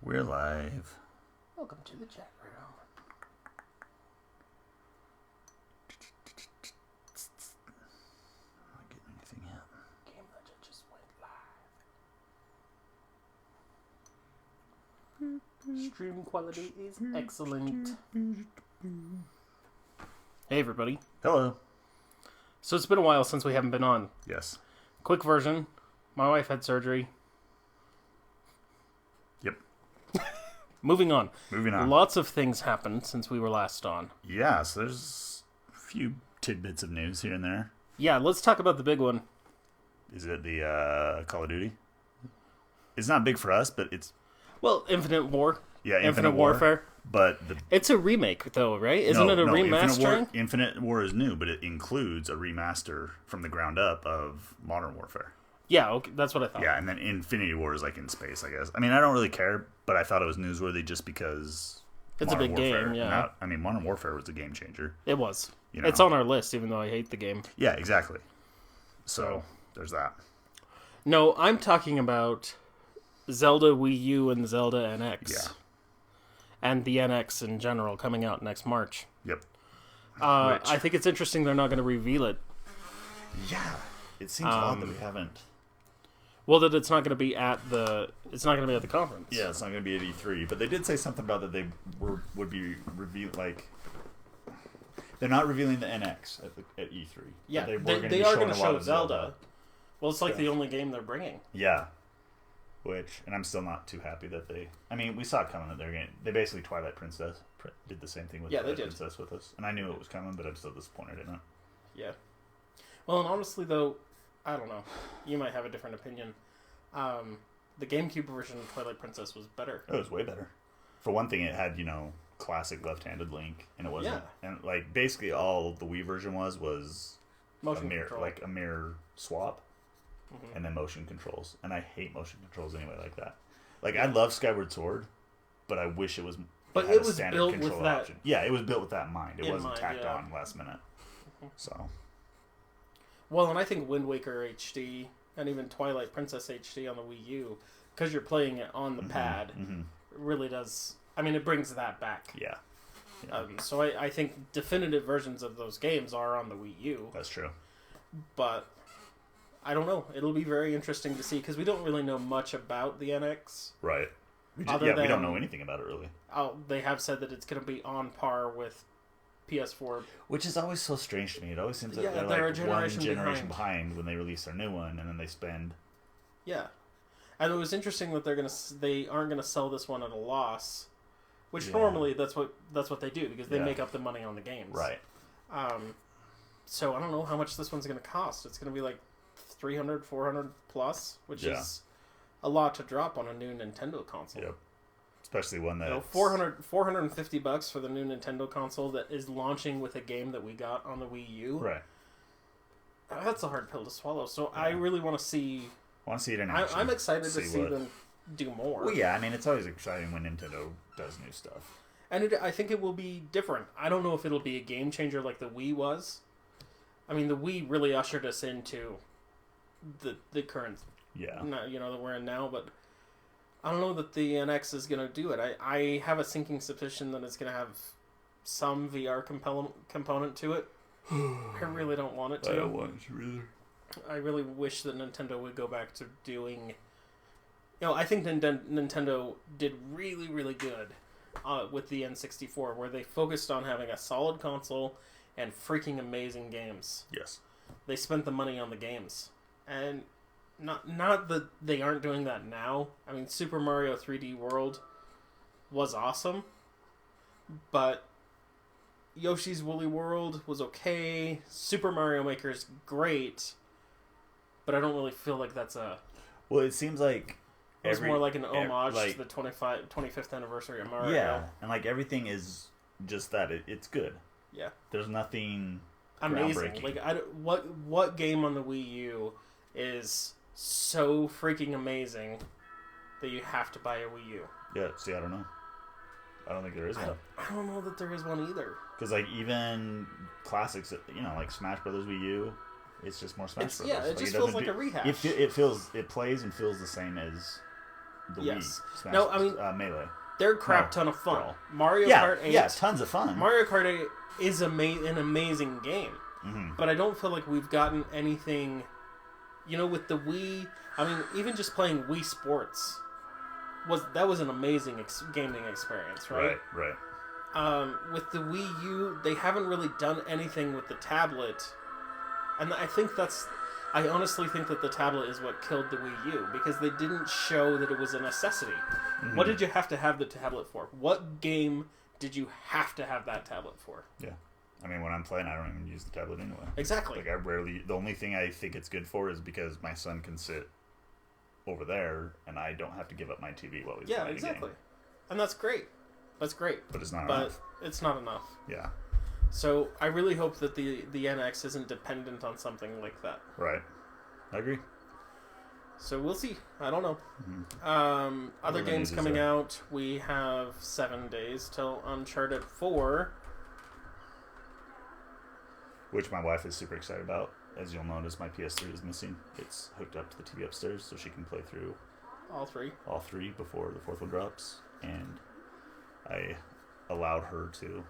We're live. Welcome to the chat room. I'm not getting anything yet. Game Legend just went live. Stream quality is excellent. Hey everybody. Hello. So it's been a while since we haven't been on. Yes. Quick version. My wife had surgery. Yep. Moving on. Moving on. Lots of things happened since we were last on. Yeah, so there's a few tidbits of news here and there. Yeah, let's talk about the big one. Is it the Call of Duty? It's not big for us, but it's... Well, Infinite War. Yeah, Infinite Warfare. But It's a remake, though, right? Isn't it a remastering? Infinite War is new, but it includes a remaster from the ground up of Modern Warfare. Yeah, okay, that's what I thought. Yeah, and then Infinity War is like in space, I guess. I mean, I don't really care, but I thought it was newsworthy just because It's a big game, yeah. Modern Warfare was a game changer. It was. You know? It's on our list, even though I hate the game. Yeah, exactly. So, there's that. No, I'm talking about Zelda Wii U and Zelda NX. Yeah. And the NX in general coming out next March. Yep. I think it's interesting they're not going to reveal it. Yeah. It seems odd that we haven't. Well, that it's not going to be at the conference. Yeah, it's not going to be at E3, but they did say something about that they would be they're not revealing the NX at E3. Yeah, they are going to show Zelda. Well, it's like the only game they're bringing. Yeah. And I'm still not too happy that we saw it coming that they basically Twilight Princess did the same thing with Twilight Princess with us. And I knew it was coming, but I'm still disappointed in it. Yeah. Well, and honestly, though, I don't know. You might have a different opinion. The GameCube version of Twilight Princess was better. It was way better. For one thing, it had, classic left-handed Link, and it wasn't... Yeah. And, basically all the Wii version was motion control. A mirror swap, and then motion controls. And I hate motion controls anyway like that. I love Skyward Sword, but I wish it was... But it was built with that... option. Yeah, it was built with that in mind. It wasn't tacked on last minute. So... Well, and I think Wind Waker HD and even Twilight Princess HD on the Wii U, because you're playing it on the pad, really does... it brings that back. Yeah. So I think definitive versions of those games are on the Wii U. That's true. But, I don't know. It'll be very interesting to see, because we don't really know much about the NX. Right. We don't know anything about it, really. They have said that it's going to be on par with PS4. Which is always so strange to me. It always seems that they're a generation one generation behind when they release their new one, and then they spend... Yeah. And it was interesting that they aren't going to sell this one at a loss, which normally that's what they do, because they make up the money on the games. Right. So I don't know how much this one's going to cost. It's going to be like $300, $400 plus, which is a lot to drop on a new Nintendo console. Yep. Especially one that $450 for the new Nintendo console that is launching with a game that we got on the Wii U. Right. That's a hard pill to swallow. So I really want to see. It in action. I'm excited to see them do more. Well, yeah. It's always exciting when Nintendo does new stuff. And I think it will be different. I don't know if it'll be a game changer like the Wii was. The Wii really ushered us into the current. Yeah. That we're in now, but. I don't know that the NX is going to do it. I have a sinking suspicion that it's going to have some VR component to it. I really don't want it to. I don't want it to either. I really wish that Nintendo would go back to doing... I think Nintendo did really, really good with the N64, where they focused on having a solid console and freaking amazing games. Yes. They spent the money on the games. And... Not that they aren't doing that now. Super Mario 3D World was awesome, but Yoshi's Woolly World was okay. Super Mario Maker is great, but I don't really feel like that's a... Well, it seems like... It was more like an homage to the 25th anniversary of Mario. Yeah, and everything is just that. It's good. Yeah. There's nothing amazing. What game on the Wii U is... so freaking amazing that you have to buy a Wii U. Yeah, see, I don't know. I don't think there is one. I don't know that there is one either. Because, even classics, like Smash Brothers Wii U, it's just more Smash Brothers. Yeah, it just feels like a rehash. It plays and feels the same as the Yes. Wii. Smash, No, I mean Melee. they're a crap ton of fun. Brawl. Mario Kart 8. Yeah, tons of fun. Mario Kart 8 is an amazing game, but I don't feel like we've gotten anything. With the Wii, I mean, even just playing Wii Sports was an amazing gaming experience, right? Right. With the Wii U, they haven't really done anything with the tablet, and I honestly think that the tablet is what killed the Wii U, because they didn't show that it was a necessity. Mm-hmm. What did you have to have the tablet for? What game did you have to have that tablet for? Yeah. I mean, when I'm playing, I don't even use the tablet anyway. Exactly. Like, the only thing I think it's good for is because my son can sit over there, and I don't have to give up my TV while he's playing a game. And that's great. That's great. But it's not enough. But it's not enough. Yeah. So I really hope that the NX isn't dependent on something like that. Right. I agree. So we'll see. I don't know. Mm-hmm. Other games coming out. We have 7 days till Uncharted 4. Which my wife is super excited about. As you'll notice, my PS3 is missing. It's hooked up to the TV upstairs, so she can play through all three before the fourth one drops. And I allowed her to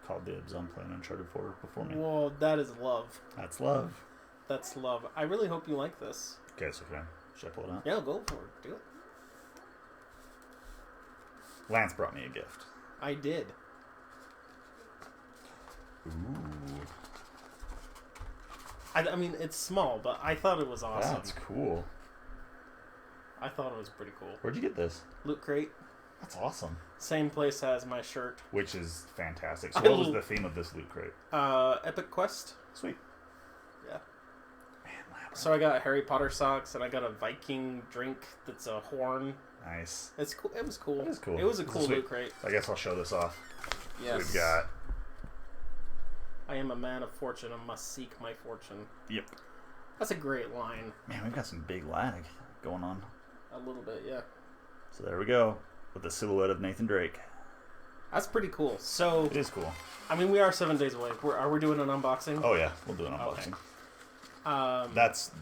call dibs on playing Uncharted 4 before me. Well, that is love. That's love. That's love. I really hope you like this. Okay, so should I pull it out? Yeah, go for it. Do it. Lance brought me a gift. I did. Ooh. I mean, it's small, but I thought it was awesome. That's cool. I thought it was pretty cool. Where'd you get this? Loot Crate. That's awesome. Same place as my shirt. Which is fantastic. So what was the theme of this Loot Crate? Epic Quest. Sweet. Yeah. Man, so I got Harry Potter socks, and I got a Viking drink that's a horn. Nice. It's cool. It was cool. It is cool. It was a cool Loot Crate. I guess I'll show this off. Yes. So we've got... I am a man of fortune and must seek my fortune. Yep. That's a great line. Man, we've got some big lag going on. A little bit, yeah. So there we go. With the silhouette of Nathan Drake. That's pretty cool. So it is cool. I mean, we are 7 days away. Are we doing an unboxing? Oh, yeah. We'll do an unboxing. Okay. That's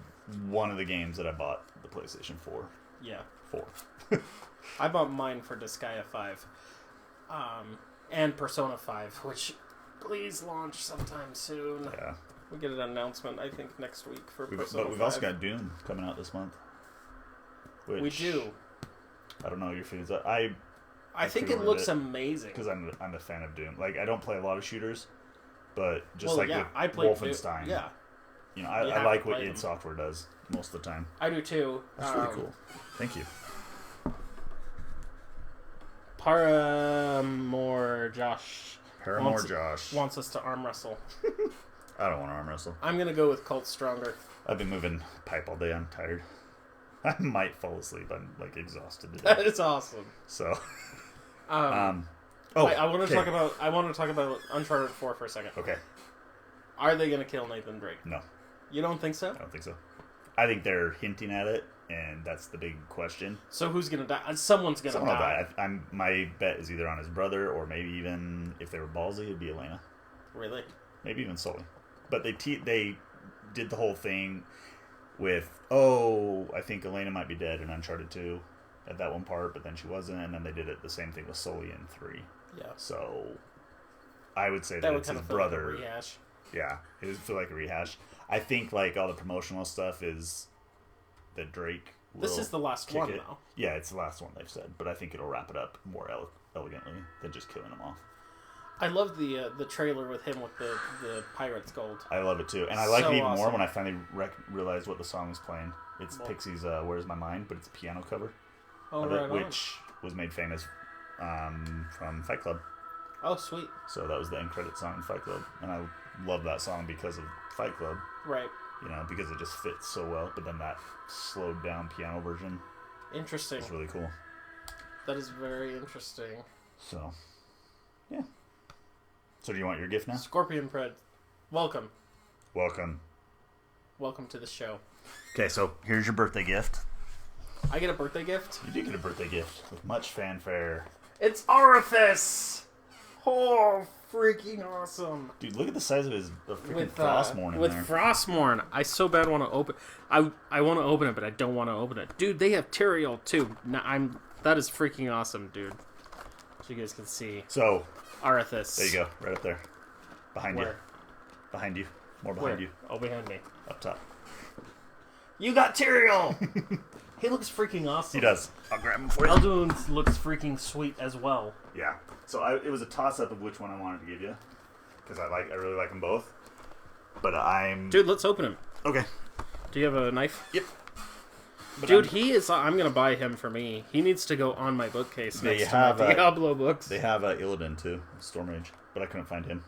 one of the games that I bought the PlayStation 4. Yeah. For. I bought mine for Disgaea 5. And Persona 5, which... Please launch sometime soon. Yeah. We'll get an announcement, I think, next week for Persona 5. But we've also got Doom coming out this month. We do. I don't know your feelings. I think it looks amazing. Because I'm a fan of Doom. Like, I don't play a lot of shooters, but just with I played Wolfenstein. Doom. Yeah. You know, I like what id Software does most of the time. I do too. That's really cool. Thank you. Paramore Josh wants us to arm wrestle. I don't want to arm wrestle. I'm going to go with Cult Stronger. I've been moving pipe all day. I'm tired. I might fall asleep. I'm like exhausted today. That is awesome. So, I want to talk about. I want to talk about Uncharted 4 for a second. Okay. Are they going to kill Nathan Drake? No. You don't think so? I don't think so. I think they're hinting at it, and that's the big question. So who's going to die? Someone's going to die. My bet is either on his brother, or maybe even if they were ballsy, it'd be Elena. Really? Maybe even Sully. But they did the whole thing with, I think Elena might be dead in Uncharted 2 at that one part, but then she wasn't, and then they did the same thing with Sully in 3. Yeah. So I would say that it's his brother. Like a rehash. Yeah, it would feel like a rehash. I think like all the promotional stuff is that Drake will This is the last one, though. Yeah, it's the last one they've said, but I think it'll wrap it up more elegantly than just killing them off. I love the trailer with him with the Pirate's Gold. I love it too, and I like it even more when I finally realized what the song was playing. It's Pixies' "Where's My Mind," but it's a piano cover of it, which was made famous from Fight Club. Oh, sweet! So that was the end credit song in Fight Club, and I love that song because of Fight Club. Right. You know, because it just fits so well. But then that slowed down piano version. Interesting. It's really cool. That is very interesting. So, yeah. So do you want your gift now? Scorpion Pred, welcome. Welcome. Welcome to the show. Okay, so here's your birthday gift. I get a birthday gift? You do get a birthday gift with much fanfare. It's Orifice! Oh, freaking awesome. Dude, look at the size of his freaking With Frostmourne in with there. Frostmourne, I so bad want to open. I want to open it, but I don't want to open it. Dude, they have Tyrael too. That is freaking awesome, dude. So you guys can see So, Arthas. there you go, right up there, behind Where? you, behind you, more behind Where? you, Oh, behind me. up top. You got Tyrael. He looks freaking awesome. He does. I'll grab him for you. Elduin looks freaking sweet as well. Yeah. So it was a toss up of which one I wanted to give you, because I really like them both. But Dude, let's open him. okay. Do you have a knife? Yep. But Dude, I'm gonna buy him for me. He needs to go on my bookcase next to my Diablo books. They have Illidan too, Stormrage, but I couldn't find him.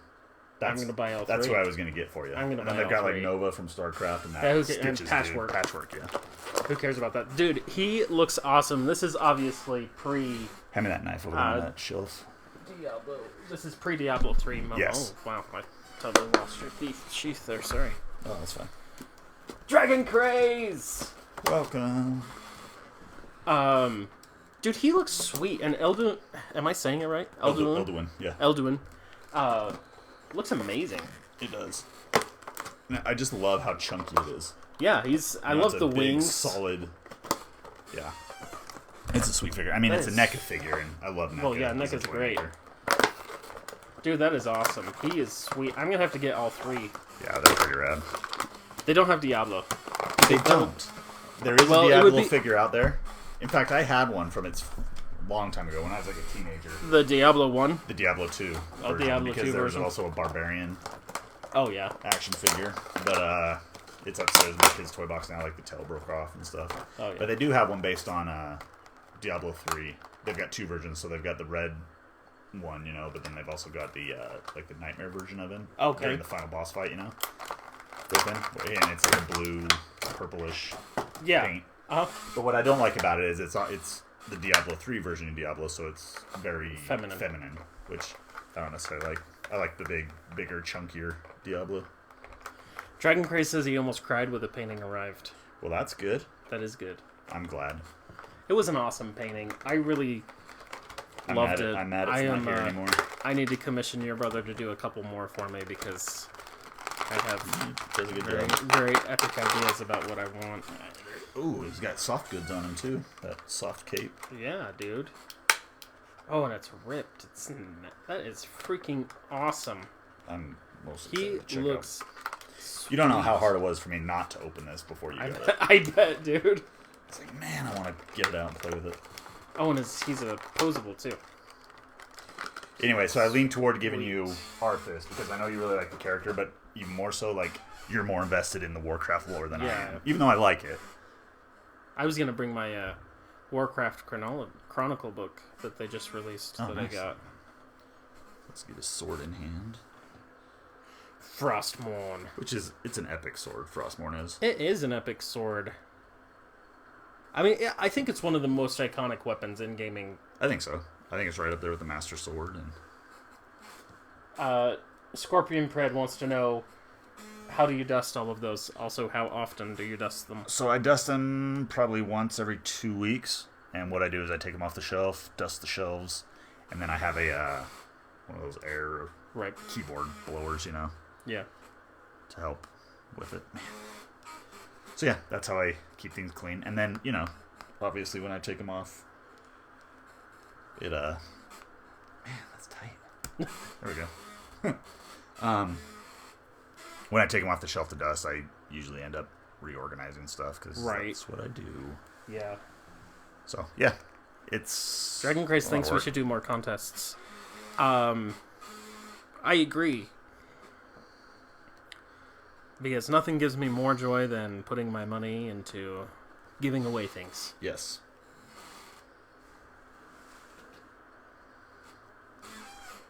I'm gonna buy all three. That's what I was gonna get for you. I'm gonna and then buy they've got all like three. Nova from StarCraft and that. Yeah, and Stitches, Patchwork. Dude. Patchwork, yeah. Who cares about that? Dude, he looks awesome. This is obviously Hand me that knife over there on that shelf. Diablo. This is pre-Diablo 3. Yes. Oh, wow. I totally lost your sheath there. Sorry. Oh, that's fine. Dragon Craze! Welcome. Dude, he looks sweet. And Elduin... Am I saying it right? Elduin, yeah. Elduin. Looks amazing. It does. I just love how chunky it is. Yeah, I love it's the a big, wings. solid. Yeah. It's a sweet figure. I mean, it's a NECA figure, and I love NECA. Well, yeah, NECA's great. Dude, that is awesome. He is sweet. I'm gonna have to get all three. Yeah, they're pretty rad. They don't have Diablo. They don't. There is Well, a it Diablo would be- figure out there. In fact, I had one from its long time ago when I was like a teenager. The Diablo 1? The Diablo 2 Oh, version, Diablo because 2 there was version. also a Barbarian Oh, yeah. action figure. But it's upstairs in my kid's toy box now, like the tail broke off and stuff. Oh, yeah. But they do have one based on Diablo 3. They've got two versions, so they've got the red one, you know, but then they've also got the like the nightmare version of him. Okay. During the final boss fight, you know, with him, and it's like a blue, purplish Yeah. paint. Uh-huh. But what I don't like about it is it's the Diablo 3 version of Diablo, so it's very Feminine. which I don't necessarily like. I like the bigger, chunkier Diablo. Dragon Craze says he almost cried when the painting arrived. Well, that's good. That is good. I'm glad. It was an awesome painting. I really loved it. I'm mad it's not here anymore. I need to commission your brother to do a couple more for me because I have Does a good very, job. very epic ideas about what I want. Ooh, he's got soft goods on him too. That soft cape. Yeah, dude. Oh, and it's ripped. That is freaking awesome. I'm most He excited to check looks. out. You don't know how hard it was for me not to open this before you got it. I bet, dude. It's like, man, I want to get it out and play with it. Oh, and he's a posable too. Anyway, so I lean toward giving you Arthas because I know you really like the character, but even more so, like, you're more invested in the Warcraft lore than I am. Even though I like it. I was gonna bring my Warcraft Chronicle book that they just released that nice. I got. Let's get a sword in hand. Frostmourne. It's an epic sword, Frostmourne is. It is an epic sword. I mean, I think it's one of the most iconic weapons in gaming. I think so. I think it's right up there with the Master Sword. And Scorpion Pred wants to know, how do you dust all of those? Also, how often do you dust them? So I dust them probably once every 2 weeks. And what I do is I take them off the shelf, dust the shelves, and then I have a one of those air keyboard blowers, you know, Yeah. to help with it. So yeah, that's how I keep things clean. And then, you know, obviously when I take them off, it man, that's tight. There we go. When I take them off the shelf to dust, I usually end up reorganizing stuff because that's what I do. Yeah. So yeah, it's Dragon Craze thinks we should do more contests. I agree. Because nothing gives me more joy than putting my money into giving away things. Yes.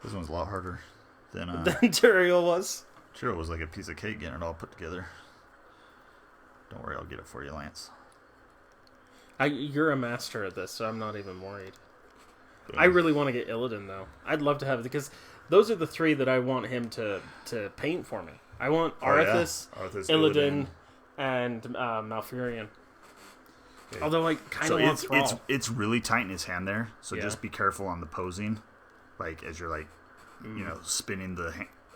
This one's a lot harder than Than Tyrael was. Sure, it was like a piece of cake getting it all put together. Don't worry, I'll get it for you, Lance. You're a master at this, so I'm not even worried. Boom. I really want to get Illidan, though. I'd love to have it, because those are the three that I want him to paint for me. I want Arthas, Illidan, and Malfurion. Okay. Although I kind of want Thrall. It's really tight in his hand there, so Yeah. just be careful on the posing. Like, as you're, like, spinning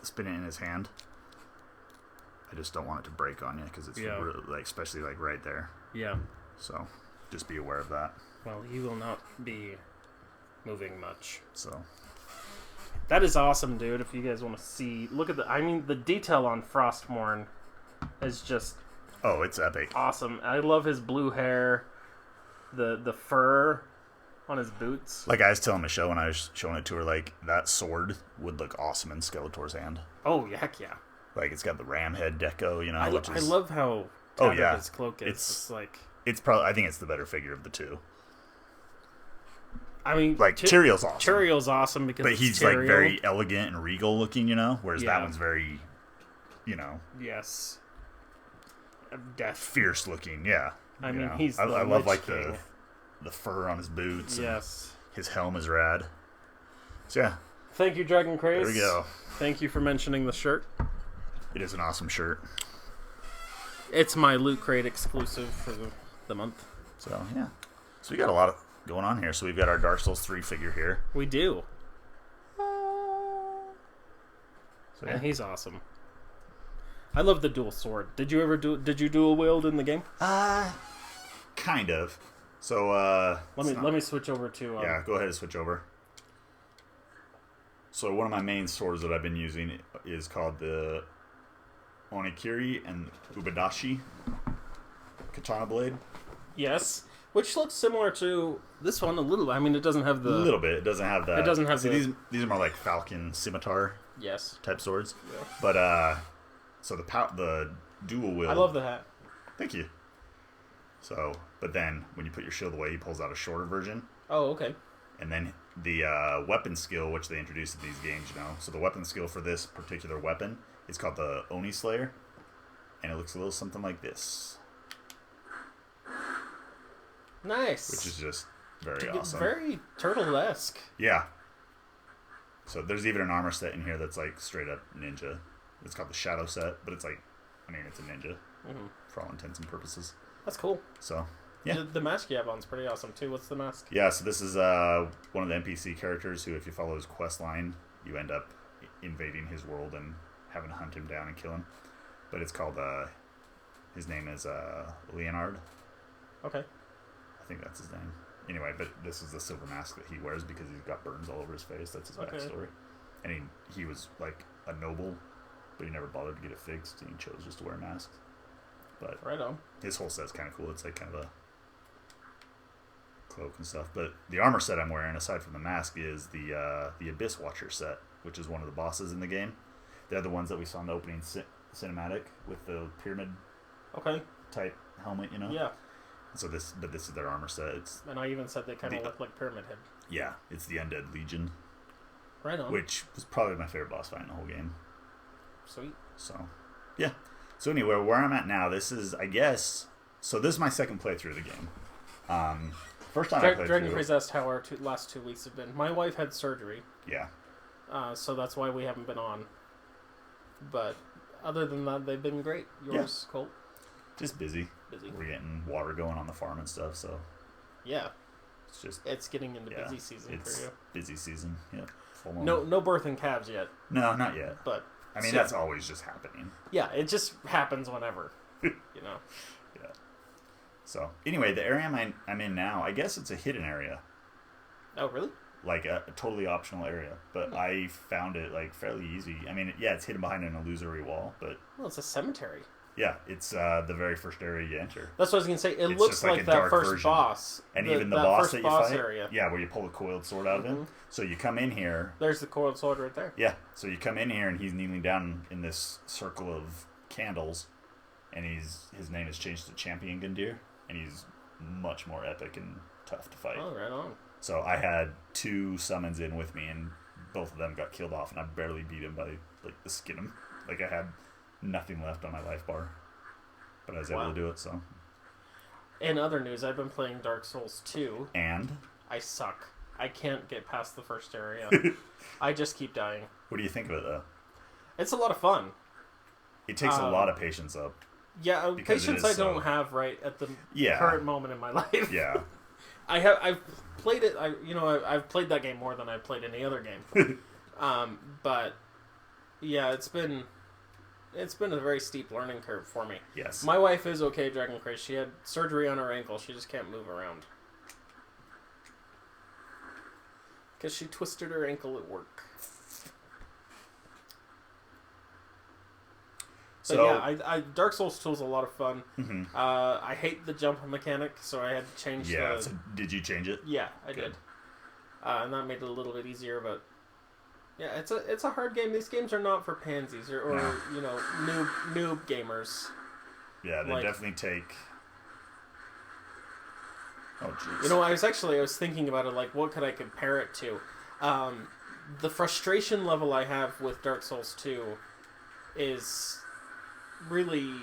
spinning in his hand. I just don't want it to break on you because it's really, especially right there. Yeah. So just be aware of that. Well, he will not be moving much. So that is awesome, dude. If you guys want to see, look at the detail on Frostmourne is just it's epic. Awesome. I love his blue hair, the fur on his boots. Like I was telling Michelle when I was showing it to her, that sword would look awesome in Skeletor's hand. Oh, heck yeah. It's got the ram head deco, I love how tattered his cloak is. It's probably, I think it's the better figure of the two. I mean, Tyrael's awesome. Tyrael's awesome because he's Tyrael. Very elegant and regal looking, whereas that one's very, yes, death, fierce looking. Yeah, I mean, he's. I love the fur on his boots. Yes, his helm is rad. So yeah. Thank you, Dragon Craze. There we go. Thank you for mentioning the shirt. It is an awesome shirt. It's my Loot Crate exclusive for the month. So yeah, so we got a lot of going on here. So we've got our Dark Souls 3 figure here. We do. So, and he's awesome. I love the dual sword. Did you dual wield in the game? Kind of. So let me switch over to go ahead and switch over. So one of my main swords that I've been using is called the Onikiri and Ubadashi katana blade. Yes, which looks similar to this one a little. I mean, it doesn't have the... A little bit. It doesn't have that. It doesn't have these are more like Falcon Scimitar type swords. Yeah. But, so the dual wield... I love the hat. Thank you. So, but then when you put your shield away, he pulls out a shorter version. Oh, okay. And then the weapon skill, which they introduced in these games, So the weapon skill for this particular weapon is called the Oni Slayer. And it looks a little something like this. Nice. Which is just very awesome. Very Turtle-esque. Yeah. So there's even an armor set in here that's straight up ninja. It's called the Shadow set, but it's it's a ninja for all intents and purposes. That's cool. So, yeah. The mask you have on's pretty awesome, too. What's the mask? Yeah, so this is one of the NPC characters who, if you follow his quest line, you end up invading his world and having to hunt him down and kill him. But it's called, his name is Leonard. Okay. I think that's his name. Anyway, but this is the silver mask that he wears because he's got burns all over his face. That's his backstory. And he was, a noble, but he never bothered to get it fixed, and he chose just to wear a mask. But right on. His whole set's kind of cool. It's kind of a cloak and stuff. But the armor set I'm wearing, aside from the mask, is the Abyss Watcher set, which is one of the bosses in the game. They're the ones that we saw in the opening cinematic with the pyramid type helmet, Yeah. So this is their armor set. And I even said they kind of look like Pyramid Head. Yeah, it's the Undead Legion. Right on. Which was probably my favorite boss fight in the whole game. Sweet. So, yeah. So anyway, where I'm at now, this is my second playthrough of the game. First time I played Dragon Craze asked how our last 2 weeks have been. My wife had surgery. Yeah. So that's why we haven't been on. But other than that, they've been great. Yours, Colt? Just busy. We're getting water going on the farm and stuff, so... Yeah. It's getting into busy season for you. Busy season, yeah. Full on. No birthing calves yet. No, not yet. But... I mean, that's always just happening. Yeah, it just happens whenever. Yeah. So, anyway, the area I'm in now, I guess it's a hidden area. Oh, really? A totally optional area. But I found it, fairly easy. I mean, yeah, it's hidden behind an illusory wall, but... Well, it's a cemetery. Yeah, it's the very first area you enter. That's what I was going to say. It looks like that first version. Boss. And even the boss that you fight. Area. Yeah, where you pull the coiled sword out of him. So you come in here. There's the coiled sword right there. Yeah, so you come in here and he's kneeling down in this circle of candles. And his name is changed to Champion Gundyr. And he's much more epic and tough to fight. Oh, right on. So I had 2 summons in with me and both of them got killed off. And I barely beat him by the skin of him. I had nothing left on my life bar, but I was able to do it. So, in other news, I've been playing Dark Souls 2, and I suck. I can't get past the first area. I just keep dying. What do you think of it, though? It's a lot of fun. It takes a lot of patience up. Yeah, patience I don't have right at the current moment in my life. Yeah, I've played it. I've played that game more than I've played any other game. But yeah, it's been a very steep learning curve for me. Yes. My wife is okay at Dragon Quest. She had surgery on her ankle. She just can't move around. Because she twisted her ankle at work. But So, yeah, I Dark Souls 2 is a lot of fun. mhm. I hate the jump mechanic, so I had to change Yeah. the... So did you change it? Yeah, I Good. did. And that made it a little bit easier, but... Yeah, it's a hard game. These games are not for pansies or No. you know, noob gamers. Yeah, they Like- definitely take... Oh, jeez. You know, I was thinking about it, like, what could I compare it to? The frustration level I have with Dark Souls 2 is really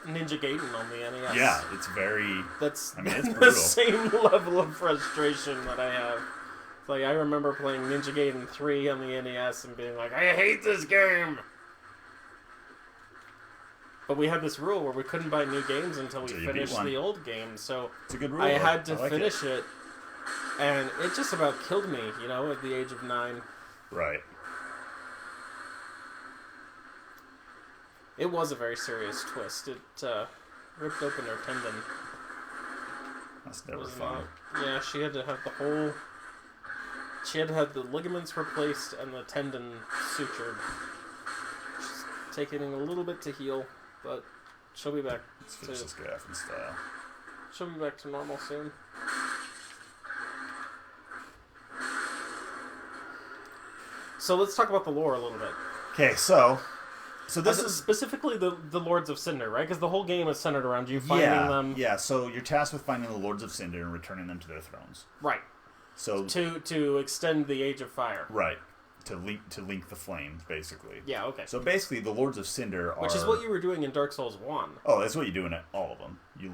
Ninja Gaiden on the NES. Yeah, it's very... That's I mean, it's the brutal. same level of frustration that I have. Like, I remember playing Ninja Gaiden 3 on the NES and being like, I hate this game! But we had this rule where we couldn't buy new games until we Until you beat finished one. the old game, so It's a good rule. I had to like finish it, and it just about killed me, you know, at the age of 9. Right. It was a very serious twist. It ripped open her tendon. That's It never was fun. yeah, she had to have the whole... She had to have the ligaments replaced and the tendon sutured. She's taking a little bit to heal, but she'll be back. Let's finish this guy off in style. She'll be back to normal soon. So let's talk about the lore a little bit. Okay, so this This is... specifically the Lords of Cinder, right? Because the whole game is centered around you finding them. Yeah, so you're tasked with finding the Lords of Cinder and returning them to their thrones. Right. So To extend the Age of Fire. right, to link the flames, basically. Yeah, okay. So basically, the Lords of Cinder are... Which is what you were doing in Dark Souls 1. Oh, that's what you do in all of them. You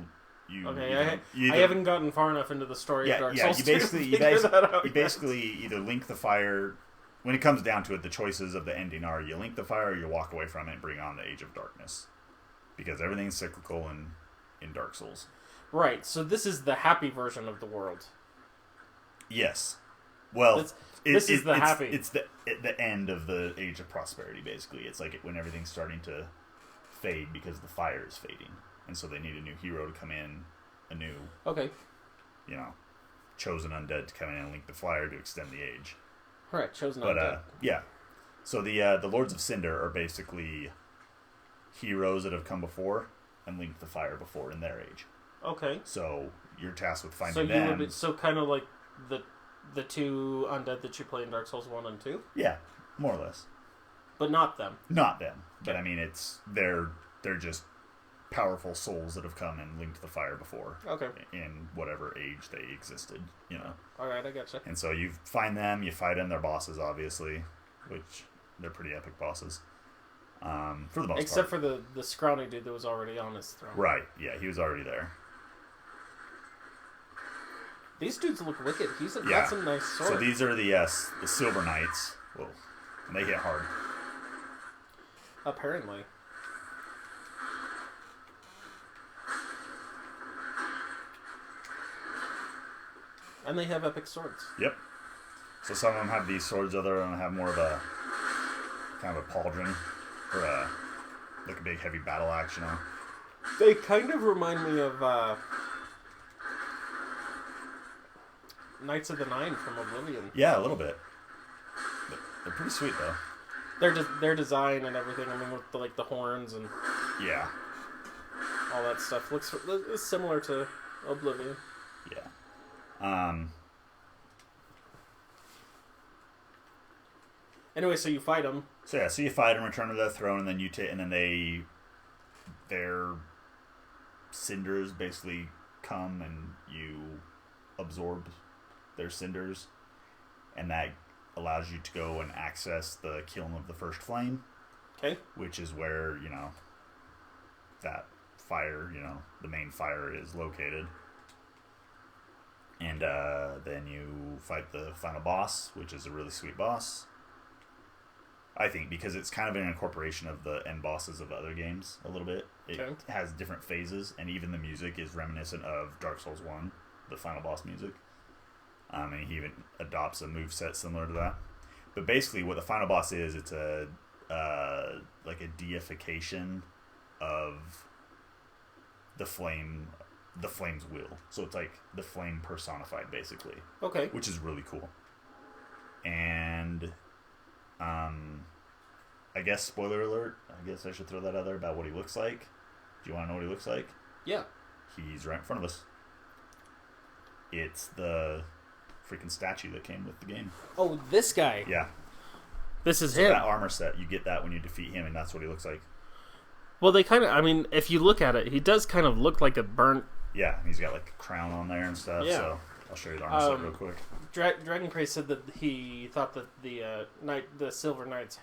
Okay, you I either- haven't gotten far enough into the story of Dark Souls you 2 to basically figure that out you yet. basically either link the fire. When it comes down to it, the choices of the ending are you link the fire or you walk away from it and bring on the Age of Darkness, because everything's cyclical in Dark Souls. Right, so this is the happy version of the world. Yes. Well, This is the happy. It's the end of the Age of Prosperity. Basically, it's like when everything's starting to fade because the fire is fading, and so they need a new hero to come in, a new Okay. chosen undead to come in and link the fire to extend the age. Alright, chosen But undead. yeah, so the Lords of Cinder are basically heroes that have come before and linked the fire before in their age. Okay. So you're tasked with So finding you them. would be, so kind of like the two undead that you play in Dark Souls 1 and 2? Yeah, more or less. But not them. Not them, but I mean they're just powerful souls that have come and linked the fire before. Okay. In whatever age they existed, Alright, I gotcha. And so you find them, you fight them. They're bosses, obviously, which they're pretty epic bosses. For the most part. Except for the scrawny dude that was already on his throne. Right, yeah, he was already there. These dudes look wicked. He's Yeah. got some nice swords. So these are the Silver Knights. Whoa. And they hit hard. Apparently. And they have epic swords. Yep. So some of them have these swords, other of them have more of a kind of a pauldron or like a big heavy battle axe, They kind of remind me of Knights of the Nine from Oblivion. Yeah, a little bit. But they're pretty sweet though. Their design and everything. I mean, with the horns and Yeah. all that stuff looks similar to Oblivion. Yeah. Anyway, so you fight them. So you fight and return to their throne, and then and then their cinders basically come and you absorb their cinders, and that allows you to go and access the kiln of the first flame. Okay. Which is where that fire, the main fire is located. And then you fight the final boss, which is a really sweet boss. I think, because it's kind of an incorporation of the end bosses of other games a little bit. It has different phases, and even the music is reminiscent of Dark Souls 1, the final boss music. And he even adopts a moveset similar to that. But basically, what the final boss is, it's a like a deification of the flame's will. So it's like the flame personified, basically. Okay. Which is really cool. And I guess spoiler alert. I guess I should throw that out there about what he looks like. Do you want to know what he looks like? Yeah. He's right in front of us. It's the freaking statue that came with the game. Oh, this guy. Yeah. This is So him. that armor set, you get that when you defeat him, and that's what he looks like. Well, they kind of, I mean, if you look at it, he does kind of look like a burnt... Yeah, and he's got like a crown on there and stuff, Yeah. so I'll show you the armor set real quick. Dragon Craze said that he thought that the Silver Knight's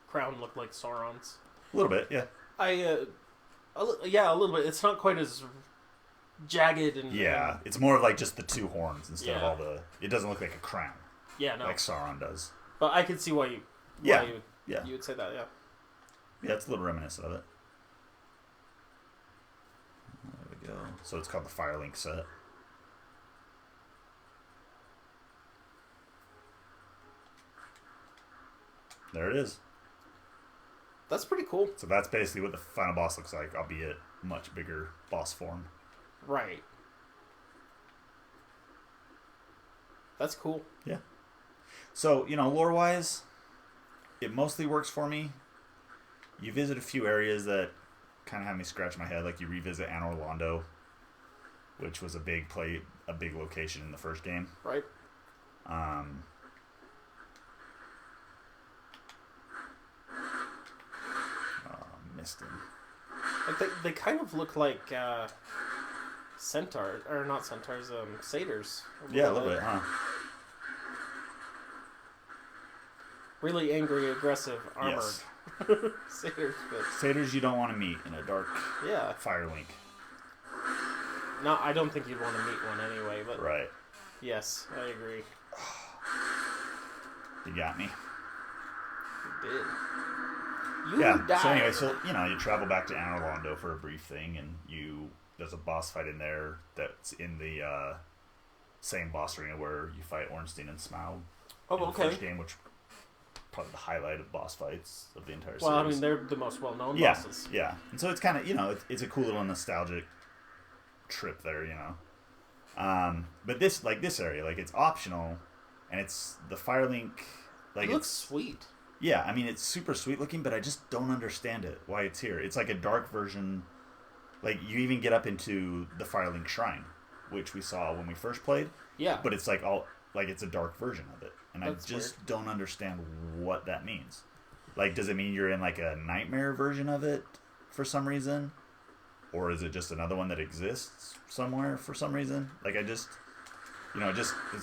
crown looked like Sauron's. A little bit, yeah. A little bit. It's not quite as jagged and... Yeah, it's more of like just the two horns instead of Yeah. all the... It doesn't look like a crown, Yeah, no. like Sauron does. But I could see why you... Yeah, you would say that, yeah. Yeah, it's a little reminiscent of it. There we go. So it's called the Firelink set. There it is. That's pretty cool. So that's basically what the final boss looks like, albeit much bigger boss form. Right. That's cool. Yeah. So, lore-wise, it mostly works for me. You visit a few areas that kind of have me scratch my head, like you revisit Anor Londo, which was a big location in the first game. Right. Missed him. Like they kind of look like centaurs, or not centaurs, satyrs. Yeah, a little bit, huh? Really angry, aggressive, armored Yes. satyrs. But Satyrs you don't want to meet in a dark yeah, Firelink. no, I don't think you'd want to meet one anyway. But Right. yes, I agree. You got me. You did. You Yeah. died. So anyway, you travel back to Anor Londo for a brief thing, and there's a boss fight in there that's in the same boss arena where you fight Ornstein and Smaug in the first game, which probably the highlight of boss fights of the entire series. Well, I mean, they're the most well-known yeah, bosses. yeah. And so it's kind of it's a cool little nostalgic trip there, But this area, it's optional, and it's the Firelink. It looks sweet. Yeah, I mean, it's super sweet looking, but I just don't understand it, why it's here. It's like a dark version. Like, you even get up into the Firelink Shrine, which we saw when we first played. Yeah. But it's it's a dark version of it. And That's I just weird. don't understand what that means. Like, does it mean you're in, a nightmare version of it for some reason? Or is it just another one that exists somewhere for some reason? it's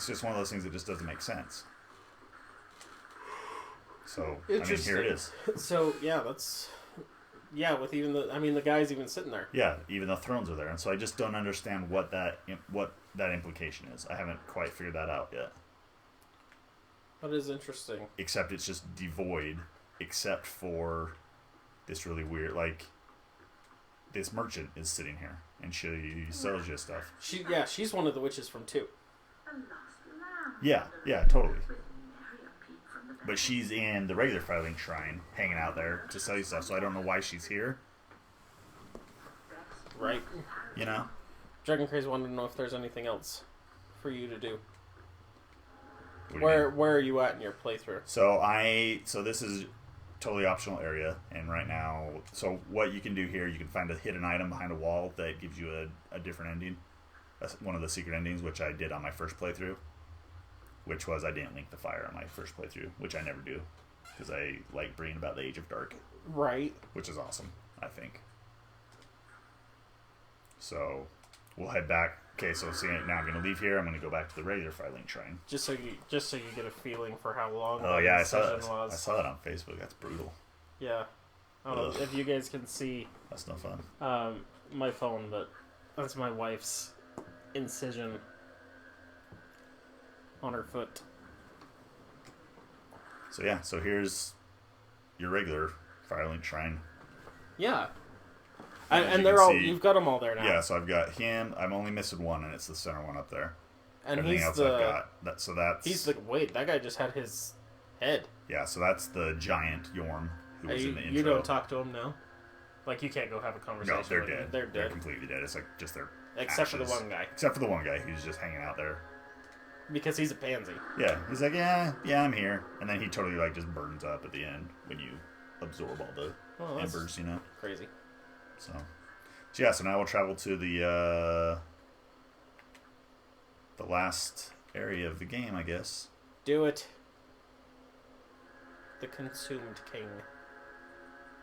just one of those things that just doesn't make sense. So, I mean, here it is. So, yeah, with even the guy's even sitting there. Yeah, even the thrones are there. And so I just don't understand what that implication is. I haven't quite figured that out yet. That is interesting. Except it's just devoid, except for this really weird, this merchant is sitting here, and she sells you stuff. She's one of the witches from 2. Yeah, totally. But she's in the regular Firelink Shrine, hanging out there to sell you stuff, so I don't know why she's here. Right. Dragon Craze wanted to know if there's anything else for you to do. Where are you at in your playthrough? So this is totally optional area, and right now, so what you can do here, you can find a hidden item behind a wall that gives you a different ending. That's one of the secret endings, which I did on my first playthrough. Which was, I didn't link the fire on my first playthrough, which I never do, because I like bringing about the Age of Dark. Right. Which is awesome, I think. So, we'll head back. Okay, so now I'm going to leave here. I'm going to go back to the regular Firelink Shrine. Just so you get a feeling for how long I saw session that. was. I saw that on Facebook. That's brutal. Yeah. I don't know if you guys can see That's no fun. my phone, but that's my wife's incision on her foot. So here's your regular Firelink Shrine. Yeah. And and they're all, you've got them all there now. Yeah, so I've got him. I'm only missing one, and it's the center one up there. And Everything he's else the I've got. So that's he's the wait. That guy just had his head. yeah. So that's the giant Yorm who was in the intro. You don't talk to him now. Like you can't go have a conversation. No, they're with dead. Him. They're dead. Completely dead. It's like just their Except for the ashes. one guy. Except for the one guy who's just hanging out there. Because he's a pansy. Yeah, he's like, yeah, I'm here, and then he totally like just burns up at the end when you absorb all the That's embers, you know. crazy. So yeah, so now we'll travel to the last area of the game, I guess. Do it. The Consumed King.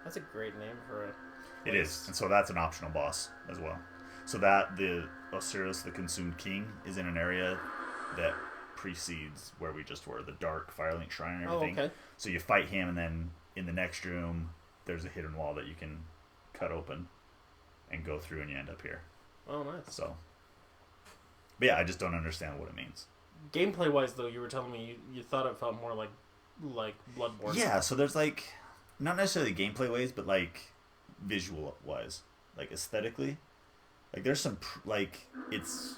That's a great name for a place. It is, and so that's an optional boss as well. So that the Osiris, the Consumed King, is in an area that precedes where we just were, the Dark Firelink Shrine and everything. Oh, okay. So you fight him, and then in the next room, there's a hidden wall that you can cut open and go through, and you end up here. Oh, nice. So, but yeah, I just don't understand what it means. Gameplay wise, though, you were telling me you thought it felt more like Bloodborne. Yeah, so there's like, not necessarily gameplay ways, but like visual wise, like aesthetically, like there's some like it's.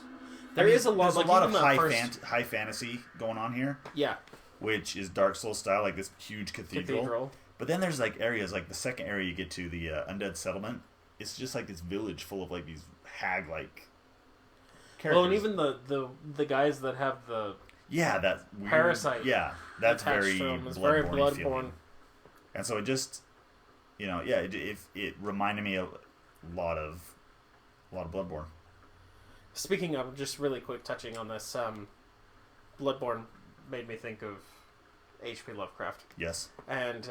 There is a lot. There's like, a lot of even high fantasy going on here. Yeah. Which is Dark Souls style, like this huge cathedral. But then there's like areas, like the second area you get to, the Undead Settlement. It's just like this village full of like these hag-like characters. Well, and even the guys that have the that weird, parasite. Yeah, that's very It's very Bloodborne. Feeling. And so it just, it reminded me a lot of Bloodborne. Speaking of, just really quick touching on this, Bloodborne made me think of H.P. Lovecraft. Yes. And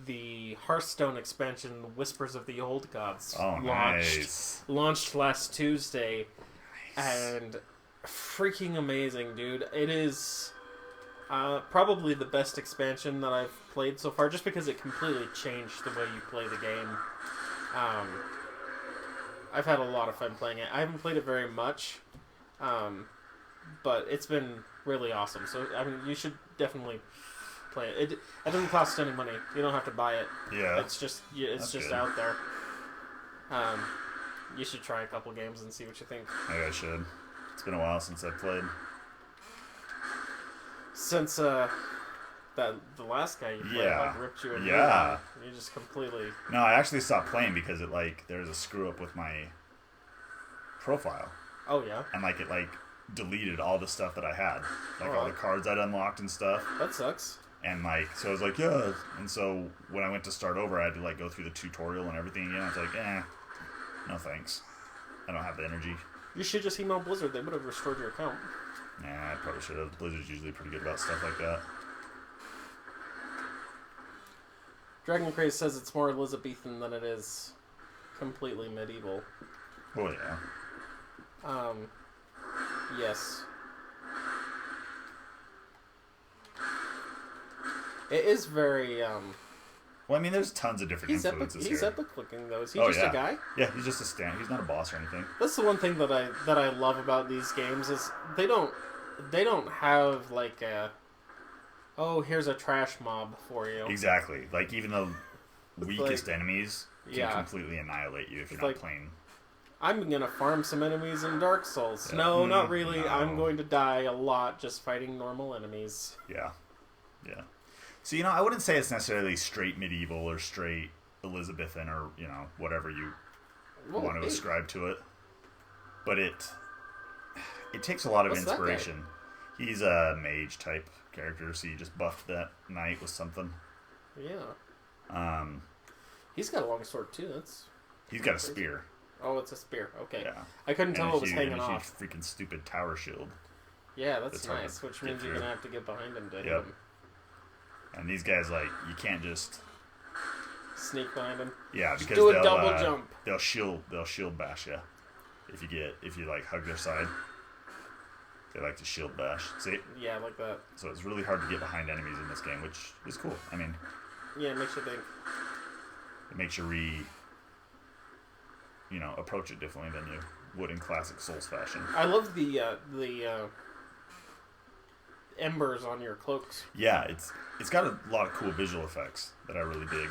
the Hearthstone expansion, Whispers of the Old Gods, launched last Tuesday. Nice. And freaking amazing, dude. It is probably the best expansion that I've played so far, just because it completely changed the way you play the game. I've had a lot of fun playing it. I haven't played it very much, but it's been really awesome. So, I mean, you should definitely play it. It doesn't cost any money. You don't have to buy it. Yeah. It's just out there. You should try a couple games and see what you think. Maybe I should. It's been a while since I've played. Since the last guy you played ripped you a new one. You just completely... No, I actually stopped playing because it there's a screw up with my profile. Oh yeah. And it deleted all the stuff that I had, all the cards I'd unlocked and stuff. That sucks. And so I was like, yeah. And so when I went to start over, I had to go through the tutorial and everything again. I was like, no thanks. I don't have the energy. You should just email Blizzard. They would have restored your account. Nah, I probably should have. Blizzard's usually pretty good about stuff like that. Dragon Craze says it's more Elizabethan than it is completely medieval. Oh, yeah. Yes. It is very, Well, I mean, there's tons of different influences he's here. epic looking, though. Is he just a guy? Yeah, he's just a stand. He's not a boss or anything. That's the one thing that I love about these games is they don't have here's a trash mob for you. Exactly. Even the weakest enemies can Yeah. completely annihilate you if you're not playing. I'm gonna farm some enemies in Dark Souls. Yeah. No, not really. No. I'm going to die a lot just fighting normal enemies. Yeah. Yeah. So, I wouldn't say it's necessarily straight medieval or straight Elizabethan or, whatever you want to ascribe to it. But it takes a lot of inspiration. He's a mage type character, so you just buffed that knight with something. Yeah. He's got a long sword too. He's got a spear. Oh, it's a spear. Okay. Yeah. I couldn't tell it was hanging off. And a huge freaking stupid tower shield. Yeah, that's nice. Which means you're gonna have to get behind him to hit him. And these guys, you can't just sneak behind him. Yeah, because do a double jump. They'll shield bash you if you hug their side. They like to shield bash. See? Yeah, like that. So it's really hard to get behind enemies in this game, which is cool. I mean, yeah, it makes you think. It makes you approach it differently than you would in classic Souls fashion. I love the embers on your cloaks. Yeah, it's got a lot of cool visual effects that I really dig.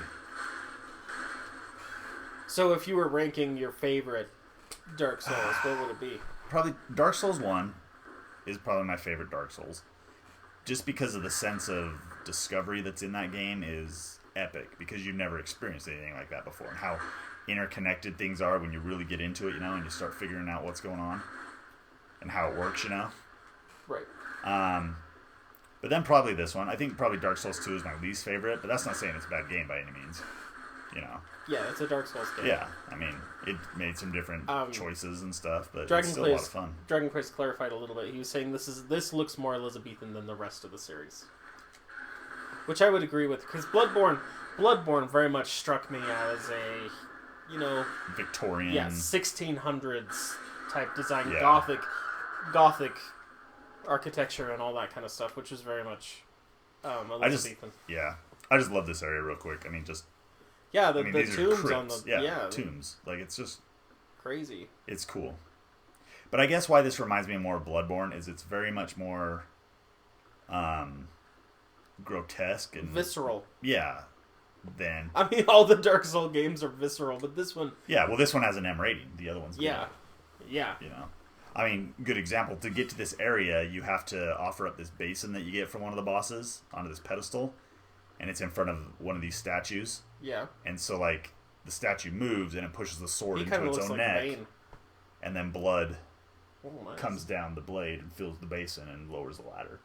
So if you were ranking your favorite Dark Souls, what would it be? Probably Dark Souls 1, is probably my favorite Dark Souls. Just because of the sense of discovery that's in that game is epic, because you've never experienced anything like that before, and how interconnected things are when you really get into it, and you start figuring out what's going on and how it works, Right. But then probably this one. I think probably Dark Souls 2 is my least favorite, but that's not saying it's a bad game by any means. Yeah, it's a Dark Souls game. Yeah, I mean, it made some different choices and stuff, but it's still a lot of fun. Dragon Quest clarified a little bit. He was saying this looks more Elizabethan than the rest of the series, which I would agree with, because Bloodborne very much struck me as a, Victorian, 1600s type design, Yeah. Gothic architecture and all that kind of stuff, which was very much Elizabethan. I just love this area real quick. I mean, the these tombs on the tombs. Like, it's just crazy. It's cool. But I guess why this reminds me more of Bloodborne is it's very much more grotesque and visceral. Yeah. Then I mean, all the Dark Souls games are visceral, but this one. Yeah, well, this one has an M rating. The other one's yeah. I mean, good example. To get to this area, you have to offer up this basin that you get from one of the bosses onto this pedestal, and it's in front of one of these statues. Yeah. And so, like, the statue moves and it pushes the sword into its own like neck, Bane. And then blood nice. comes down the blade and fills the basin and lowers the ladder.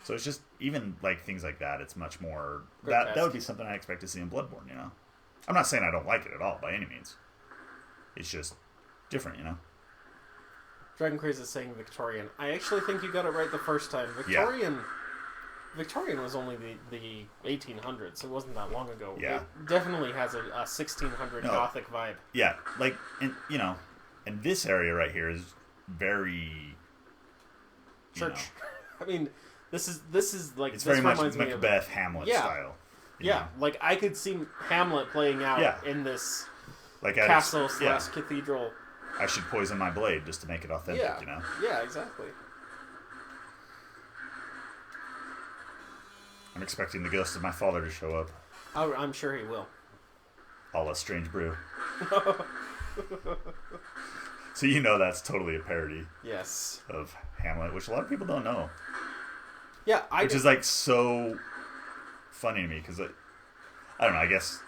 So it's just, even like things like that, it's much more that would be something I expect to see in Bloodborne. I'm not saying I don't like it at all by any means. It's just different, Dragon Craze is saying Victorian. I actually think you got it right the first time. Victorian was only the 1800s, so it wasn't that long ago. Yeah. It definitely has a 1600 Gothic vibe. Yeah, like, and this area right here is very church. I mean, this is like, it's this very much reminds me of Macbeth, Hamlet style. Yeah, like I could see Hamlet playing out in this like castle / cathedral. I should poison my blade just to make it authentic, Yeah, exactly. I'm expecting the ghost of my father to show up. I'm sure he will. A la Strange Brew. So that's totally a parody. Yes. Of Hamlet, which a lot of people don't know. Yeah, which is like so funny to me, because I don't know. I guess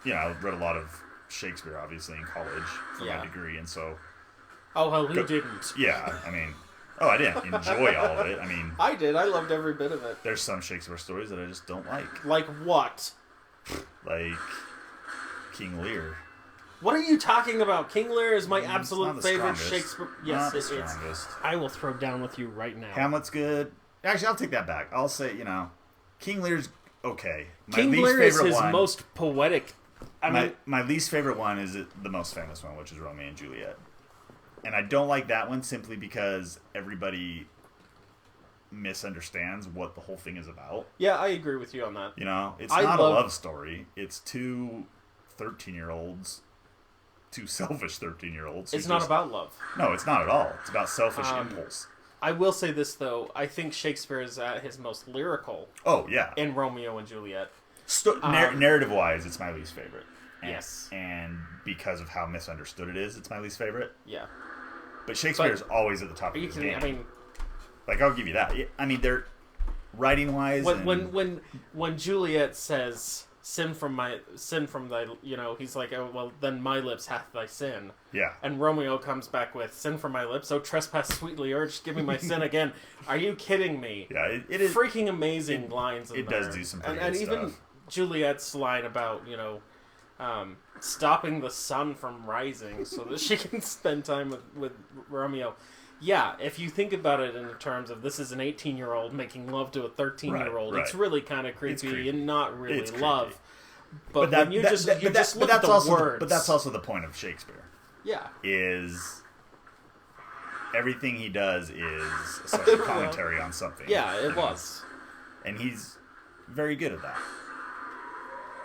I read a lot of Shakespeare, obviously, in college for my degree, and so. Oh hell, who didn't? Yeah, I mean, I didn't enjoy all of it. I mean, I did. I loved every bit of it. There's some Shakespeare stories that I just don't like. Like what? Like King Lear. What are you talking about? King Lear is my absolute favorite strongest. Shakespeare. Yes, it is. I will throw down with you right now. Hamlet's good. Actually, I'll take that back. I'll say, King Lear's okay. King Lear is his most poetic. My least favorite one is the most famous one, which is Romeo and Juliet. And I don't like that one simply because everybody misunderstands what the whole thing is about. Yeah, I agree with you on that. It's not a love story. It's two 13-year-olds, two selfish 13-year-olds. It's not about love. No, it's not at all. It's about selfish impulse. I will say this, though. I think Shakespeare is at his most lyrical. Oh, yeah. In Romeo and Juliet. Narrative-wise, it's my least favorite. Yes. And because of how misunderstood it is, it's my least favorite. Yeah. But Shakespeare is always at the top of his game. I mean, like, I'll give you that. I mean, they're writing-wise. When Juliet says sin from thy, he's like, oh, well, then my lips hath thy sin. Yeah. And Romeo comes back with, sin from my lips, oh trespass sweetly urged, give me my sin again. Are you kidding me? Yeah, it is freaking amazing lines in there. It does do some pretty and good even stuff. Juliet's line about, stopping the sun from rising so that she can spend time with Romeo. Yeah, if you think about it in terms of this is an 18-year-old making love to a 13-year-old, right. It's really kind of creepy and not really it's love. Creepy. But when you just look at the words. But that's also the point of Shakespeare. Yeah. Is everything he does is a social commentary on something. Yeah, it was. And he's very good at that.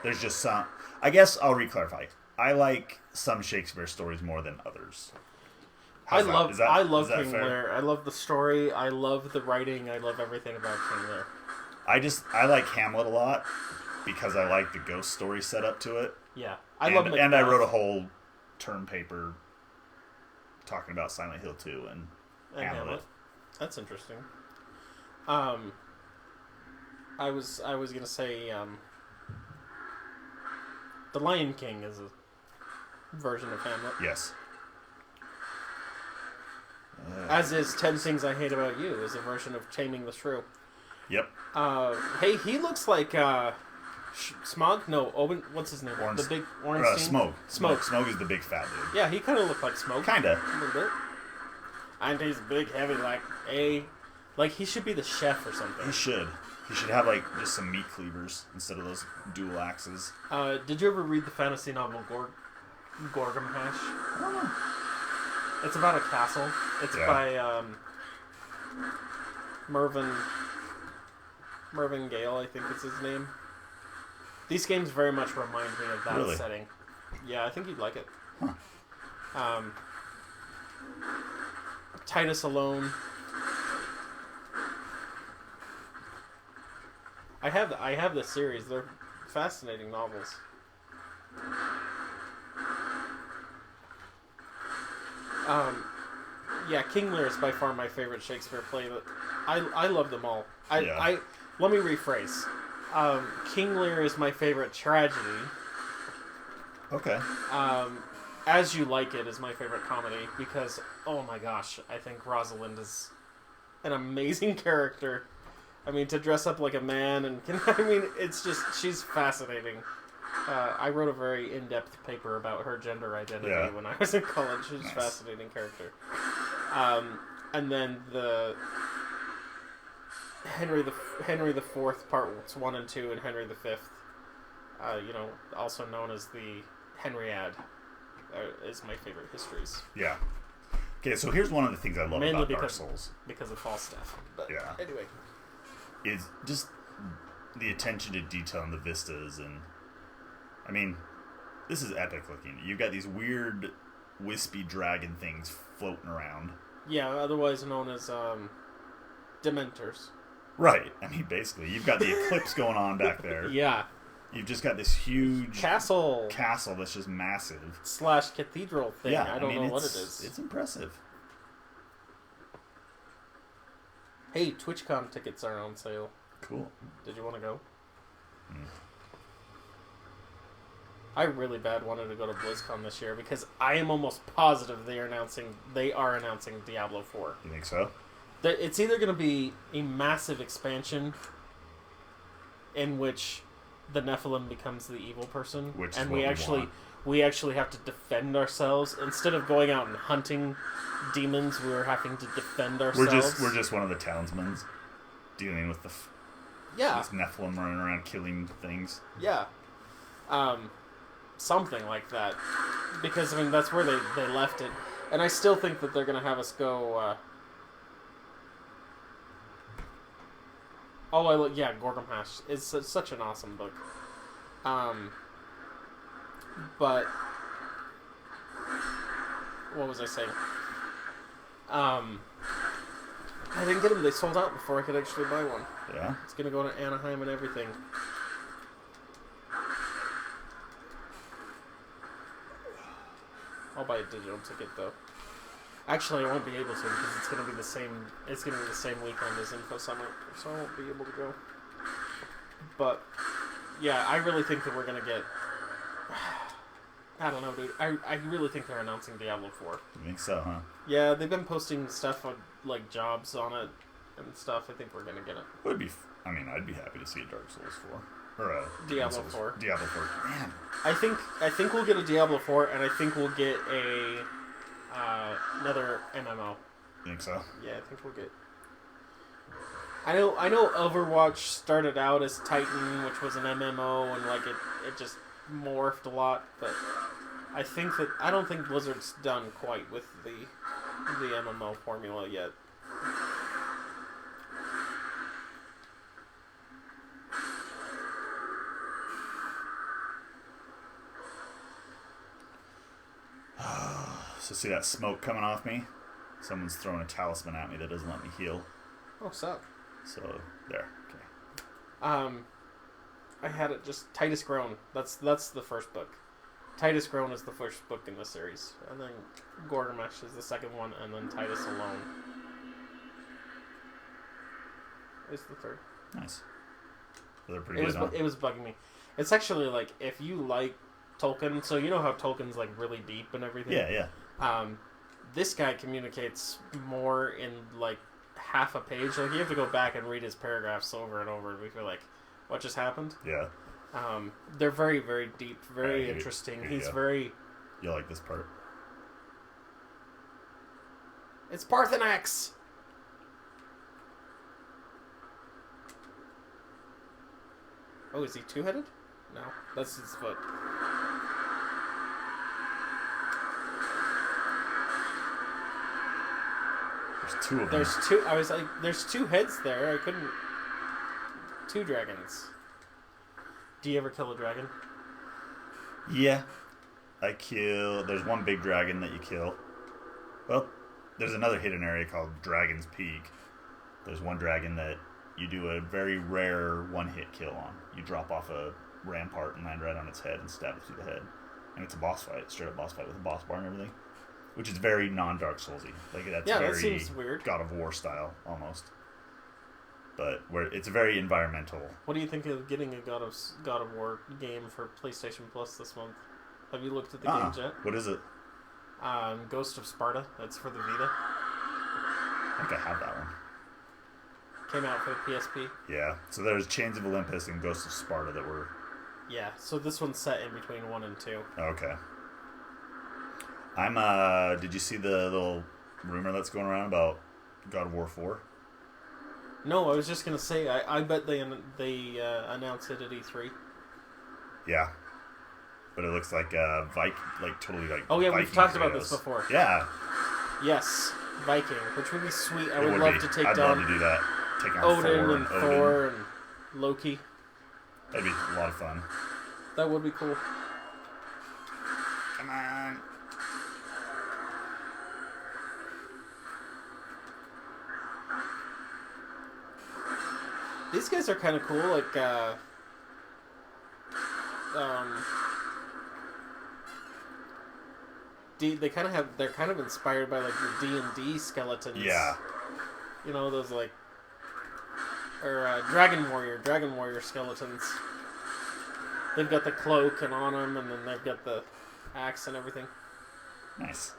There's just some... I guess I'll re-clarify. I like some Shakespeare stories more than others. I love King Lear. I love the story. I love the writing. I love everything about King Lear. I like Hamlet a lot because I like the ghost story set up to it. Yeah. I wrote a whole term paper talking about Silent Hill 2 and Hamlet. That's interesting. Um, I was gonna say The Lion King is a version of Hamlet. Yes. As is 10 Things I Hate About You is a version of Taming the Shrew. Yep. Hey, he looks like Smog? No, Owen. What's his name? The big Ornstein? Smoke. Smoke is the big fat dude. Yeah, he kind of looked like Smoke. Kinda. A little bit. And he's big, heavy, like he should be the chef or something. He should. He should have like just some meat cleavers instead of those dual axes. Did you ever read the fantasy novel Gorgum Hash? I don't know. It's about a castle. It's by Mervyn Gale, I think is his name. These games very much remind me of that setting. Yeah, I think you'd like it. Huh. Titus Alone. I have the series. They're fascinating novels. Yeah, King Lear is by far my favorite Shakespeare play. But I love them all. Let me rephrase. King Lear is my favorite tragedy. Okay. As You Like It is my favorite comedy because, oh my gosh, I think Rosalind is an amazing character. I mean, to dress up like a man and it's just, she's fascinating. I wrote a very in-depth paper about her gender identity when I was in college. She's a fascinating character. And then the Henry the Fourth parts 1 and 2 and Henry the Fifth, also known as the Henriade, is my favorite histories. Yeah. Okay, so here's one of the things I love about Dark Souls. Because of Falstaff. But anyway. Is just the attention to detail in the vistas, and I mean, this is epic looking. You've got these weird, wispy dragon things floating around. Yeah, otherwise known as Dementors. Right. I mean, basically, you've got the eclipse going on back there. Yeah. You've just got this huge castle that's just massive. / cathedral thing. Yeah, I don't know what it is. It's impressive. Hey, TwitchCon tickets are on sale. Cool. Did you want to go? I really bad wanted to go to BlizzCon this year because I am almost positive they are announcing Diablo 4. You think so? It's either going to be a massive expansion in which the Nephilim becomes the evil person, and we actually have to defend ourselves instead of going out and hunting demons. We're having to defend ourselves. We're just one of the townsmen dealing with this Nephilim running around killing things. Yeah, something like that. Because I mean that's where they left it, and I still think that they're gonna have us go. Gorgum Hash is such an awesome book. But what was I saying? I didn't get them. They sold out before I could actually buy one. Yeah. It's gonna go to Anaheim and everything. I'll buy a digital ticket though. Actually, I won't be able to because it's gonna be the same. It's gonna be the same weekend as Info Summit, so I won't be able to go. But yeah, I really think that we're gonna get. I don't know, dude. I really think they're announcing Diablo 4. You think so, huh? Yeah, they've been posting stuff on like jobs on it and stuff. I think we're gonna get it. I'd be happy to see a Dark Souls 4 or a Diablo 4. Diablo 4. Man, I think we'll get a Diablo 4, and I think we'll get another MMO. You think so? Yeah, I think we'll get. I know Overwatch started out as Titan, which was an MMO, and like it just morphed a lot, but I don't think Blizzard's done quite with the MMO formula yet. So see that smoke coming off me? Someone's throwing a talisman at me that doesn't let me heal. Oh, suck. So there. Okay. I had it just Titus Grown. That's the first book. Titus Grown is the first book in the series, and then Gorgamesh is the second one, and then Titus Alone. is the third. Nice. So they're pretty good, huh? It was bugging me. It's actually like if you like Tolkien, so you know how Tolkien's like really deep and everything. Yeah. This guy communicates more in like half a page. Like you have to go back and read his paragraphs over and over. And we feel like, what just happened? Yeah. They're very, very deep, very interesting. He's very. You'll like this part. It's Parthenax. Oh, is he two-headed? No, that's his foot. There's two of them. There's two. I was like, there's two heads there. I couldn't. Two dragons. Do you ever kill a dragon? Yeah. There's one big dragon that you kill. Well, there's another hidden area called Dragon's Peak. There's one dragon that you do a very rare one-hit kill on. You drop off a rampart and land right on its head and stab it through the head. And it's a boss fight, straight up boss fight with a boss bar and everything. Which is very non-Dark Soulsy. Like that's very that seems weird. God of War style almost. But where it's very environmental. What do you think of getting a God of War game for PlayStation Plus this month? Have you looked at the games yet? What is it? Ghost of Sparta. That's for the Vita. I think I have that one. Came out for the PSP. Yeah. So there's Chains of Olympus and Ghost of Sparta that were... Yeah, so this one's set in between 1 and 2. Okay. Did you see the little rumor that's going around about God of War 4? No, I was just going to say, I bet they announced it at E3. Yeah. But it looks like totally like... Oh yeah, Viking we've talked about Kratos. this before. Yeah. Yes, Viking, which would be sweet. I It would love to take I'd down love to do that. Take on Odin and Thor and Loki. That'd be a lot of fun. That would be cool. Come on. These guys are kind of cool, like, they're kind of inspired by, like, the D&D skeletons. Yeah. You know, those, like, or, Dragon Warrior skeletons. They've got the cloak and on them, and then they've got the axe and everything. Nice.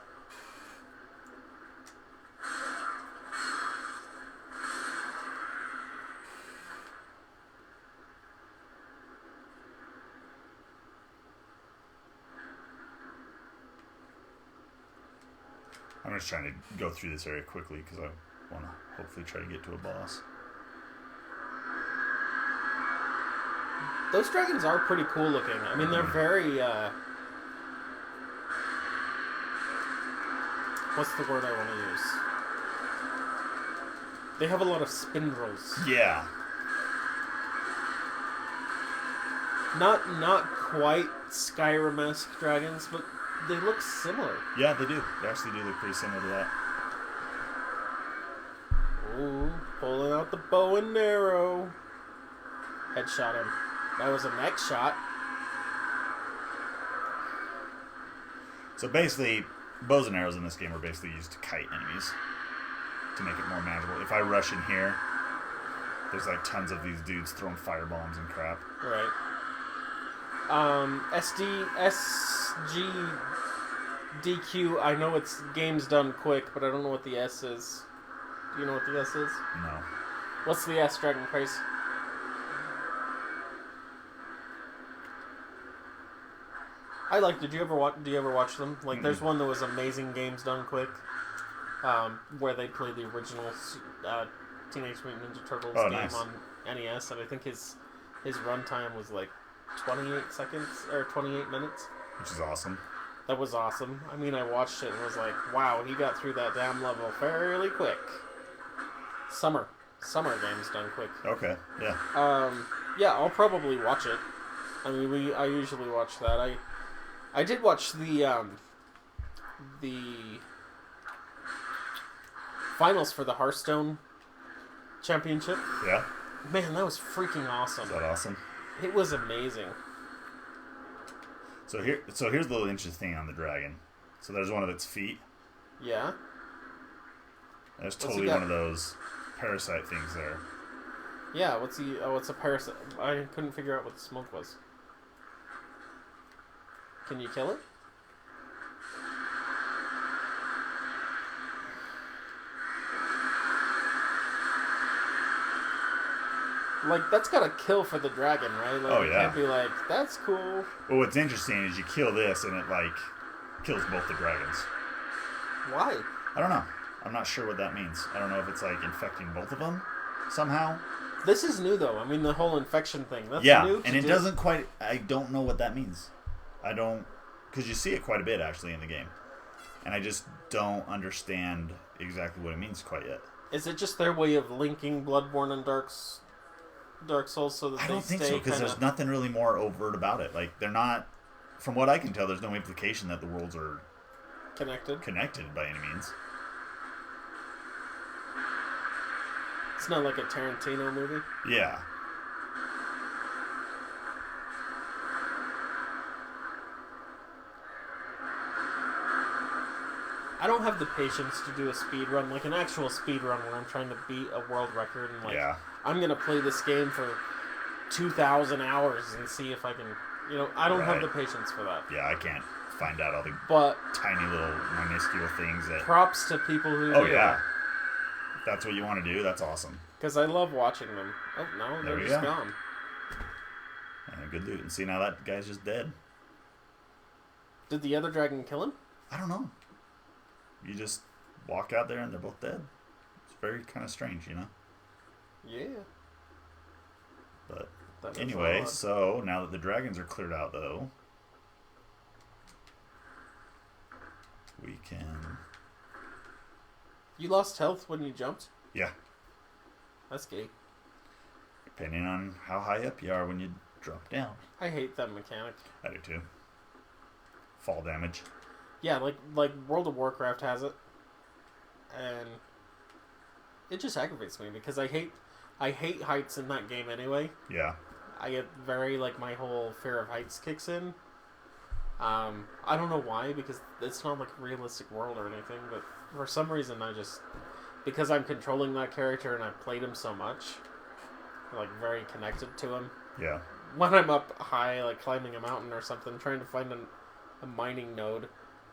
I'm just trying to go through this area quickly because I want to hopefully try to get to a boss. Those dragons are pretty cool looking. I mean, they're very, what's the word I want to use? They have a lot of spindles. Yeah. Not quite Skyrim-esque dragons, but they look similar. Yeah, they do. They actually do look pretty similar to that. Ooh, pulling out the bow and arrow. Headshot him. That was a neck shot. So basically, bows and arrows in this game are basically used to kite enemies to make it more manageable. If I rush in here, there's like tons of these dudes throwing firebombs and crap. Right. SGDQ, I know it's games done quick, but I don't know what the S is. Do you know what the S is? No. What's the S, Dragon Price? Do you ever watch them? Like, there's one that was Amazing Games Done Quick, where they played the original Teenage Mutant Ninja Turtles game nice. on NES, and I think his runtime was like 28 seconds or 28 minutes. Which is awesome. That was awesome. I mean, I watched it and was like, wow, he got through that damn level fairly quick. Summer games done quick. Okay, yeah. Yeah, I'll probably watch it. I mean, I usually watch that. I did watch the finals for the Hearthstone Championship. Yeah? Man, that was freaking awesome. Is that awesome? It was amazing. So here's the little interesting thing on the dragon. So there's one of its feet. Yeah? There's totally one of those parasite things there. Yeah, what's he? Oh, it's a parasite. I couldn't figure out what the smoke was. Can you kill it? Like, that's got to kill for the dragon, right? Like, Oh, you yeah. can't be like, that's cool. Well, what's interesting is you kill this and it, like, kills both the dragons. Why? I don't know. I'm not sure what that means. I don't know if it's, like, infecting both of them somehow. This is new, though. I mean, the whole infection thing. That's Yeah, new. and it doesn't quite... I don't know what that means. I don't... Because you see it quite a bit, actually, in the game. And I just don't understand exactly what it means quite yet. Is it just their way of linking Bloodborne and Dark Souls so that I they don't think stay so, because kinda there's nothing really more overt about it. Like, they're not... From what I can tell, there's no implication that the worlds are connected? by any means. It's not like a Tarantino movie. Yeah. I don't have the patience to do a speed run, like an actual speed run where I'm trying to beat a world record and like Yeah. I'm gonna play this game for 2,000 hours and see if I can. I don't have Right. the patience for that. Yeah, I can't find out all the But tiny little minuscule things that... props to people who Oh, do. yeah. If that's what you want to do, that's awesome. Because I love watching them. Oh no, There they're we just go. gone. Good loot. And see, now that guy's just dead. Did the other dragon kill him? I don't know. You just walk out there and they're both dead. It's very kind of strange, you know? Yeah. But That is anyway, odd. so now that the dragons are cleared out, though, we can... You lost health when you jumped? Yeah, That's gay. depending on how high up you are when you drop down. I hate that mechanic. I do too. Fall damage. Yeah, like World of Warcraft has it, and it just aggravates me because I hate heights in that game anyway. Yeah. I get very my whole fear of heights kicks in. I don't know why, because it's not like a realistic world or anything, but for some reason because I'm controlling that character and I've played him so much, I'm very connected to him. Yeah. When I'm up high, climbing a mountain or something, trying to find a mining node,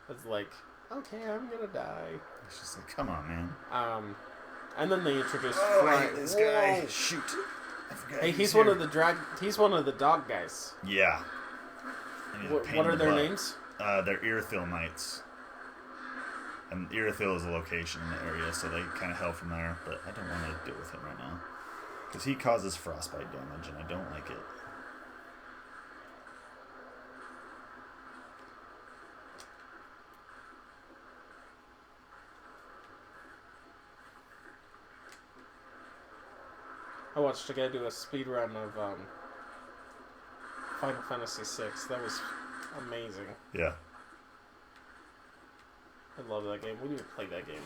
it's okay, I'm gonna die. It's just like, come on, man. And then they introduced I hate this guy. Shoot. I forgot Hey, he's here. one of the he's one of the dog guys. Yeah. And he's a pain What in are the their butt. names? They're Irithyll Knights. And Irithyll is a location in the area, so they kind of hail from there. But I don't want to deal with him right now. Because he causes frostbite damage, and I don't like it. I watched a guy do a speed run of Final Fantasy VI. That was amazing. Yeah. I love that game. We need to play that game.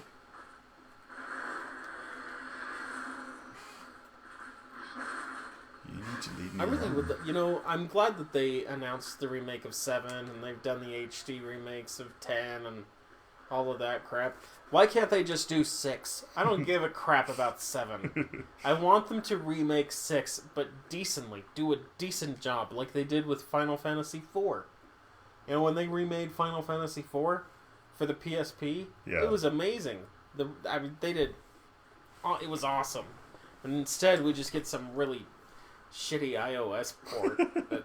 You need to leave me I really alone. would. I'm glad that they announced the remake of 7 and they've done the HD remakes of 10 and all of that crap. Why can't they just do 6? I don't give a crap about 7. I want them to remake 6, but decently. Do a decent job, like they did with Final Fantasy 4. When they remade Final Fantasy 4 for the PSP, Yeah. it was amazing. They did. It was awesome. And instead, we just get some really shitty iOS port that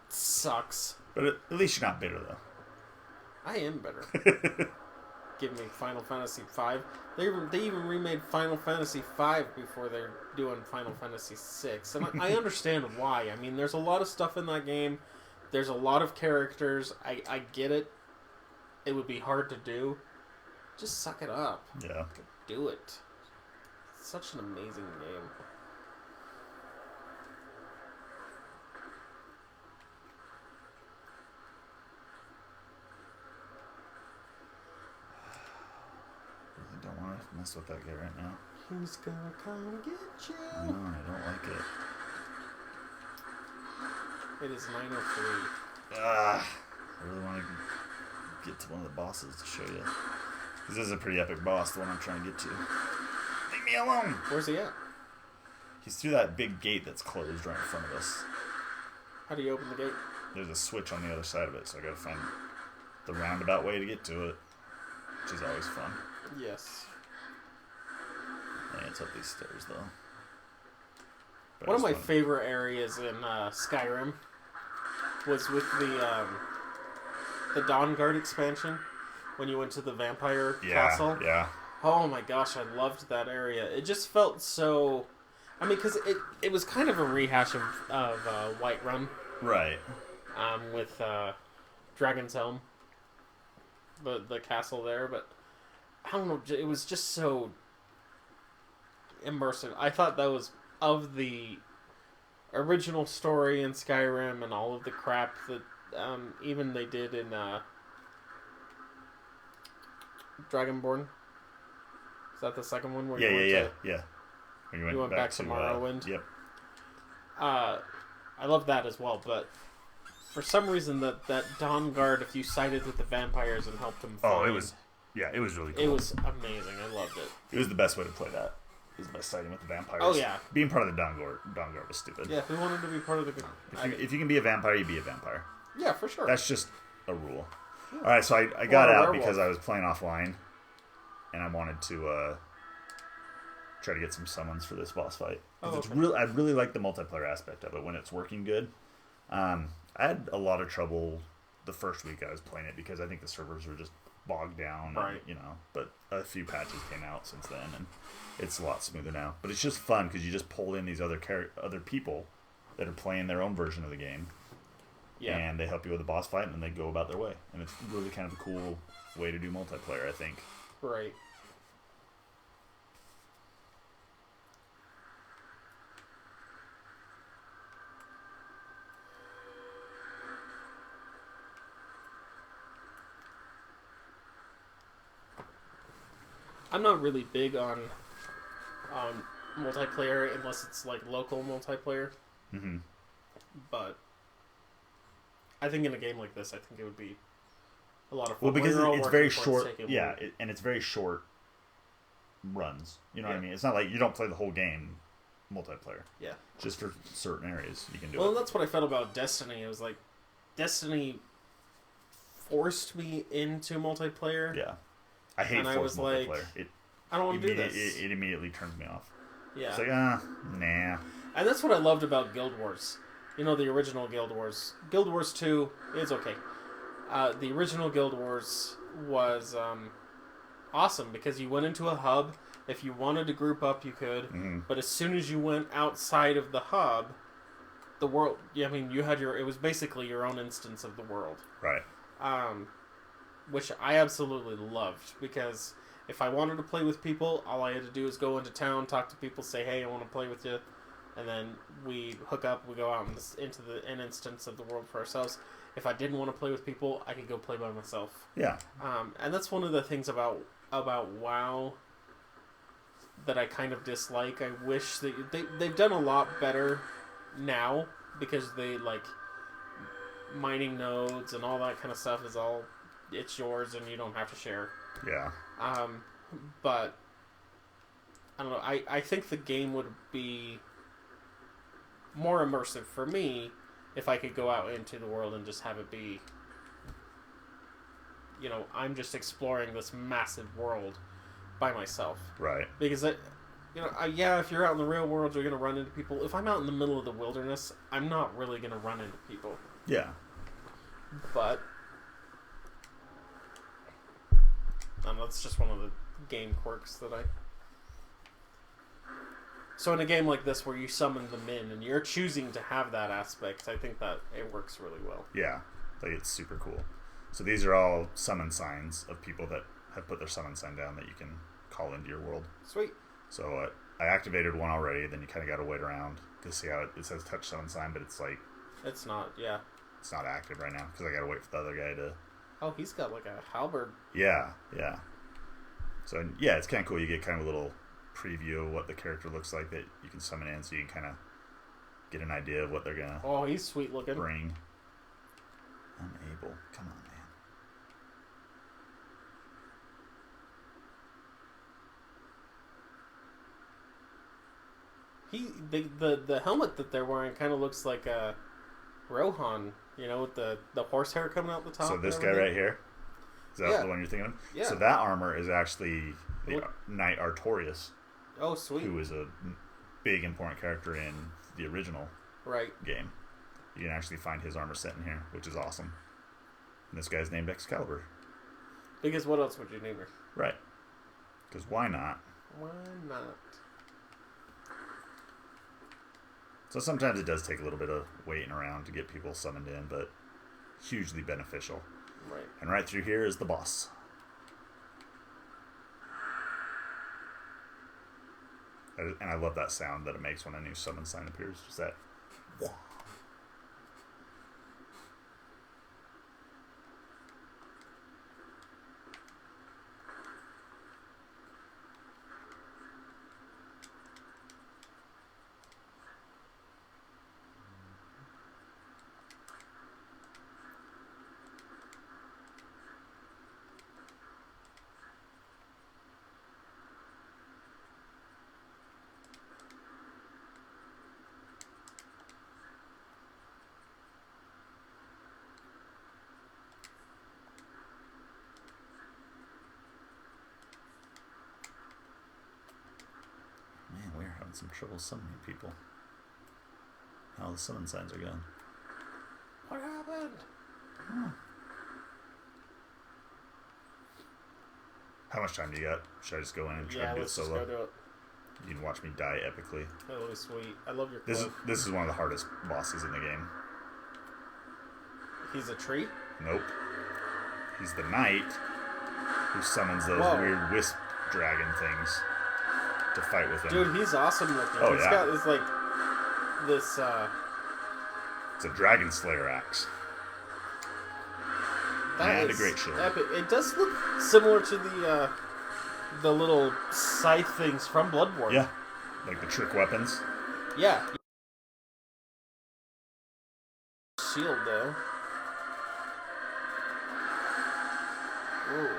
sucks. But at least you're not bitter, though. I am better. Give me Final Fantasy V. They even remade Final Fantasy V before they're doing Final Fantasy VI. And I understand why. I mean, there's a lot of stuff in that game. There's a lot of characters. I get it. It would be hard to do. Just suck it up. Yeah. Do it. It's such an amazing game. I don't want to mess with that guy right now. Who's gonna come get you? No, I don't like it. It is 9:03. I really want to get to one of the bosses to show you. Because this is a pretty epic boss, the one I'm trying to get to. Leave me alone! Where's he at? He's through that big gate that's closed right in front of us. How do you open the gate? There's a switch on the other side of it, so I gotta find the roundabout way to get to it, which is always fun. Yes. Yeah, it's up these stairs, though. But One of my favorite areas in Skyrim was with the Dawnguard expansion, when you went to the vampire castle. Yeah. Oh my gosh, I loved that area. It just felt so... I mean, because it was kind of a rehash of Whiterun. Right. With Dragon's Helm. The castle there, but I don't know, it was just so immersive. I thought that was of the original story in Skyrim and all of the crap that even they did in Dragonborn. Is that the second one? Where Yeah. You went back to Morrowind. Yep. I love that as well, but for some reason that Dawnguard, if you sided with the vampires and helped them find... Oh, it was really cool. It was amazing. I loved it. It was the best way to play that. It was by siding with the vampires. Oh, yeah. Being part of the Dawnguard was stupid. Yeah, who wanted to be part of the... If you can be a vampire, you be a vampire. Yeah, for sure. That's just a rule. Yeah. Alright, so I got out because I was playing offline, and I wanted to try to get some summons for this boss fight. It's I really like the multiplayer aspect of it when it's working good. I had a lot of trouble the first week I was playing it because I think the servers were just bogged down. Right. And, but a few patches came out since then, and it's a lot smoother now. But it's just fun because you just pull in these other people that are playing their own version of the game. Yeah. And they help you with the boss fight, and then they go about their way. And it's really kind of a cool way to do multiplayer, I think. Right. I'm not really big on multiplayer unless it's like local multiplayer. Mm-hmm. But I think in a game like this, I think it would be a lot of fun. Well, because it's very short. Yeah, and it's very short runs. You know what I mean? It's not like you don't play the whole game multiplayer. Yeah. Just for certain areas you can do it. Well, that's what I felt about Destiny. It was like Destiny forced me into multiplayer. Yeah. I hate forced multiplayer. I don't want to do this. It immediately turns me off. Yeah. It's like, nah. And that's what I loved about Guild Wars. The original Guild Wars. Guild Wars 2 is okay. The original Guild Wars was awesome because you went into a hub. If you wanted to group up, you could. Mm-hmm. But as soon as you went outside of the hub, the world... I mean, you had it was basically your own instance of the world. Right. Which I absolutely loved because if I wanted to play with people, all I had to do was go into town, talk to people, say, hey, I want to play with you. And then we hook up, we go out into an instance of the world for ourselves. If I didn't want to play with people, I could go play by myself. Yeah. And that's one of the things about WoW that I kind of dislike. I wish that they've done a lot better now because they, like, mining nodes and all that kind of stuff is all, it's yours and you don't have to share. Yeah. But, I don't know, I think the game would be more immersive for me if I could go out into the world and just have it be, I'm just exploring this massive world by myself. Right. Because, if you're out in the real world, you're going to run into people. If I'm out in the middle of the wilderness, I'm not really going to run into people. Yeah. But, that's just one of the game quirks that So in a game like this where you summon them in and you're choosing to have that aspect, I think that it works really well. Yeah, like it's super cool. So these are all summon signs of people that have put their summon sign down that you can call into your world. Sweet. So I activated one already, then you kind of got to wait around to see how it says touch summon sign, but it's like... It's not, yeah. It's not active right now because I got to wait for the other guy to... Oh, he's got like a halberd. Yeah. So, yeah, it's kind of cool. You get kind of a little preview of what the character looks like that you can summon in, so you can kind of get an idea of what they're gonna. Oh, he's sweet looking. Bring. Unable. Come on, man. The helmet that they're wearing kind of looks like a Rohan, with the horsehair coming out the top. So this guy right here, is that the one you're thinking of? Yeah. So that armor is actually the Knight Artorias. Oh, sweet. Who is a big important character in the original game. You can actually find his armor set in here, which is awesome. And this guy's named Excalibur. Because what else would you name her? Right. Because why not? Why not? So sometimes it does take a little bit of waiting around to get people summoned in, but hugely beneficial. Right. And right through here is the boss. And I love that sound that it makes when a new summon sign appears. Just that. Man, we're having some trouble summoning people. How the summon signs are going. What happened? How much time do you got? Should I just go in and try to do it solo? Just go do it. You can watch me die epically. That was sweet. I love your This is one of the hardest bosses in the game. He's a tree? Nope. He's the knight who summons those weird wisp dragon things to fight with him. Dude, he's awesome looking. Oh, He's got this It's a dragon slayer axe. And a great shield. Epic. It does look similar to the little scythe things from Bloodborne. Yeah. Like the trick weapons. Yeah. Shield though. Ooh.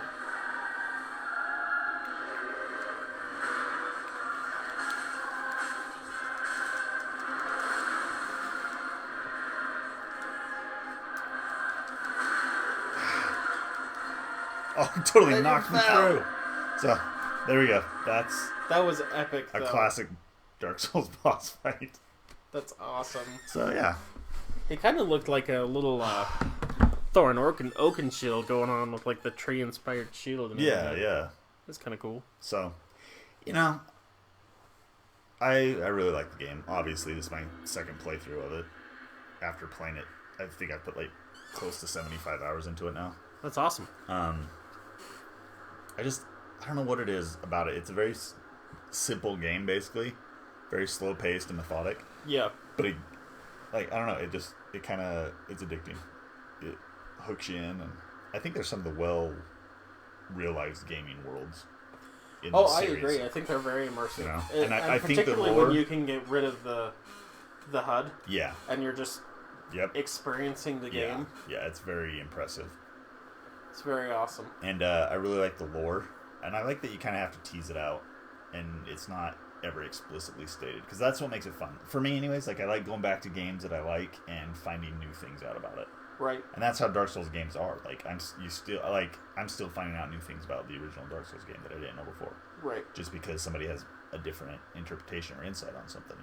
Oh, totally knocked me through. So, there we go. That was epic, a classic Dark Souls boss fight. That's awesome. So, yeah. He kind of looked like a little Thorin Oakenshield going on with like the tree-inspired shield. And Yeah. That's kind of cool. So, I really like the game. Obviously, this is my second playthrough of it. After playing it, I think I put like close to 75 hours into it now. That's awesome. I don't know what it is about it. It's a very simple game, basically. Very slow paced and methodic. Yeah. But I don't know. It's addicting. It hooks you in, and I think there's some of the well realized gaming worlds. I agree. I think they're very immersive. And I think particularly the lore, when you can get rid of the HUD. Yeah. And you're just experiencing the game. Yeah, it's very impressive. It's very awesome. And I really like the lore. And I like that you kind of have to tease it out. And it's not ever explicitly stated. Because that's what makes it fun. For me, anyways, I like going back to games that I like and finding new things out about it. Right. And that's how Dark Souls games are. I'm still finding out new things about the original Dark Souls game that I didn't know before. Right. Just because somebody has a different interpretation or insight on something,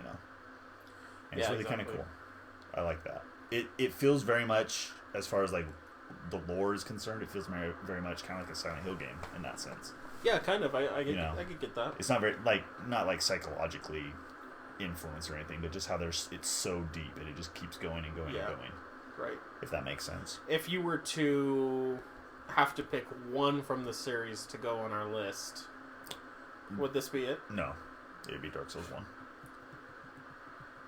And it's really kind of cool. I like that. It feels very much, as far as like the lore is concerned, it feels very, very much kind of like a Silent Hill game in that sense. Yeah, kind of. I could get that. It's not very not psychologically influenced or anything, but just how it's so deep and it just keeps going and going and going. Right. If that makes sense. If you were to have to pick one from the series to go on our list, would this be it? No, it would be Dark Souls 1.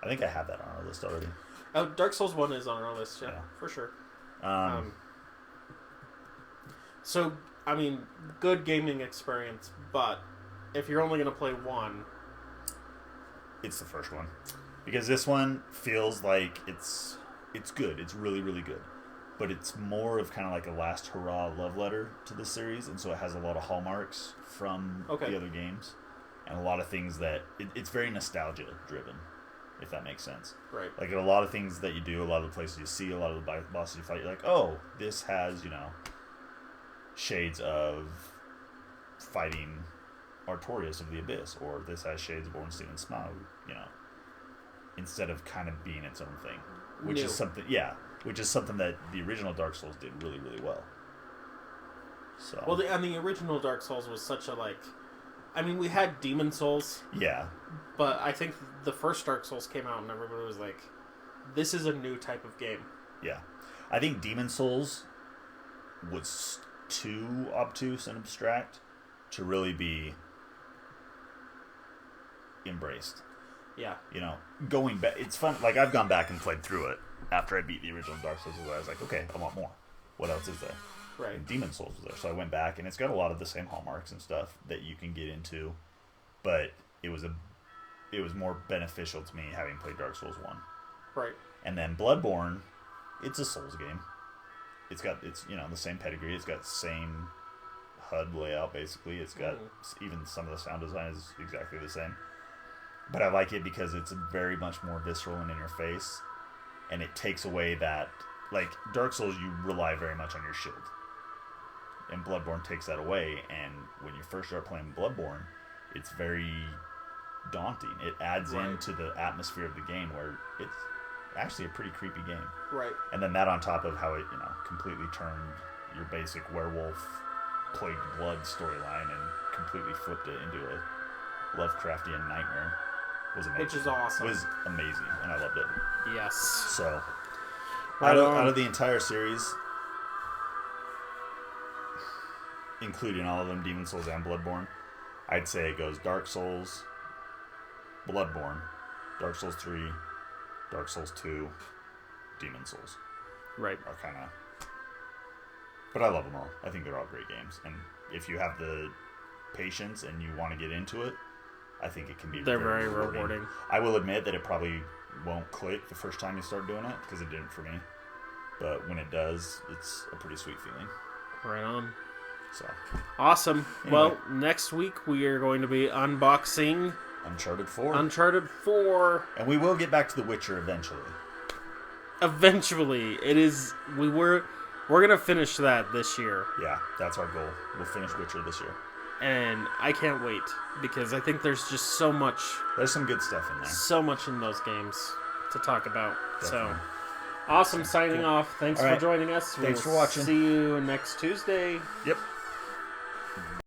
I think I have that on our list already. Oh, Dark Souls 1 is on our list, yeah. For sure. So, I mean, good gaming experience, but if you're only going to play one... It's the first one. Because this one feels like it's good. It's really, really good. But it's more of kind of like a last hurrah love letter to the series, and so it has a lot of hallmarks from the other games. and a lot of things that it's very nostalgia driven, if that makes sense. Right. Like, a lot of things that you do, a lot of the places you see, a lot of the bosses you fight, you're like, oh, this has, shades of fighting Artorias of the Abyss, or this has shades of Ornstein and Smaug, instead of kind of being its own thing, which is something that the original Dark Souls did really, really well. So. Well, the original Dark Souls was such a, we had Demon Souls. Yeah. But I think the first Dark Souls came out and everybody was like, this is a new type of game. Yeah. I think Demon Souls was too obtuse and abstract to really be embraced. Yeah. Going back, it's fun. Like, I've gone back and played through it after I beat the original Dark Souls. I was like, okay, I want more. What else is there? Right. And Demon Souls was there. So I went back, and it's got a lot of the same hallmarks and stuff that you can get into, but it was more beneficial to me having played Dark Souls 1. Right. And then Bloodborne, it's a Souls game. It's got the same pedigree. It's got the same HUD layout, basically. It's got even some of the sound design is exactly the same. But I like it because it's very much more visceral and in your face, and it takes away that, like, Dark Souls, you rely very much on your shield, and Bloodborne takes that away. And when you first start playing Bloodborne, it's very daunting. It adds into the atmosphere of the game, where it's actually a pretty creepy game. Right. And then that on top of how it, completely turned your basic werewolf plagued blood storyline and completely flipped it into a Lovecraftian nightmare was amazing. Which is awesome. It was amazing, and I loved it. Yes. So, Right out of the entire series, including all of them, Demon Souls and Bloodborne, I'd say it goes Dark Souls, Bloodborne, Dark Souls 3, Dark Souls 2, Demon Souls. Right. Are kind of... But I love them all. I think they're all great games. And if you have the patience and you want to get into it, I think it can be very rewarding. I will admit that it probably won't click the first time you start doing it, because it didn't for me. But when it does, it's a pretty sweet feeling. Right on. So awesome. Anyway. Well, next week we are going to be unboxing Uncharted 4. Uncharted 4. And we will get back to The Witcher eventually. Eventually. We're going to finish that this year. Yeah, that's our goal. We'll finish Witcher this year. And I can't wait, because I think there's just so much. There's some good stuff in there. So much in those games to talk about. Definitely. So, awesome. Signing off. Thanks for joining us. Thanks for watching. See you next Tuesday. Yep.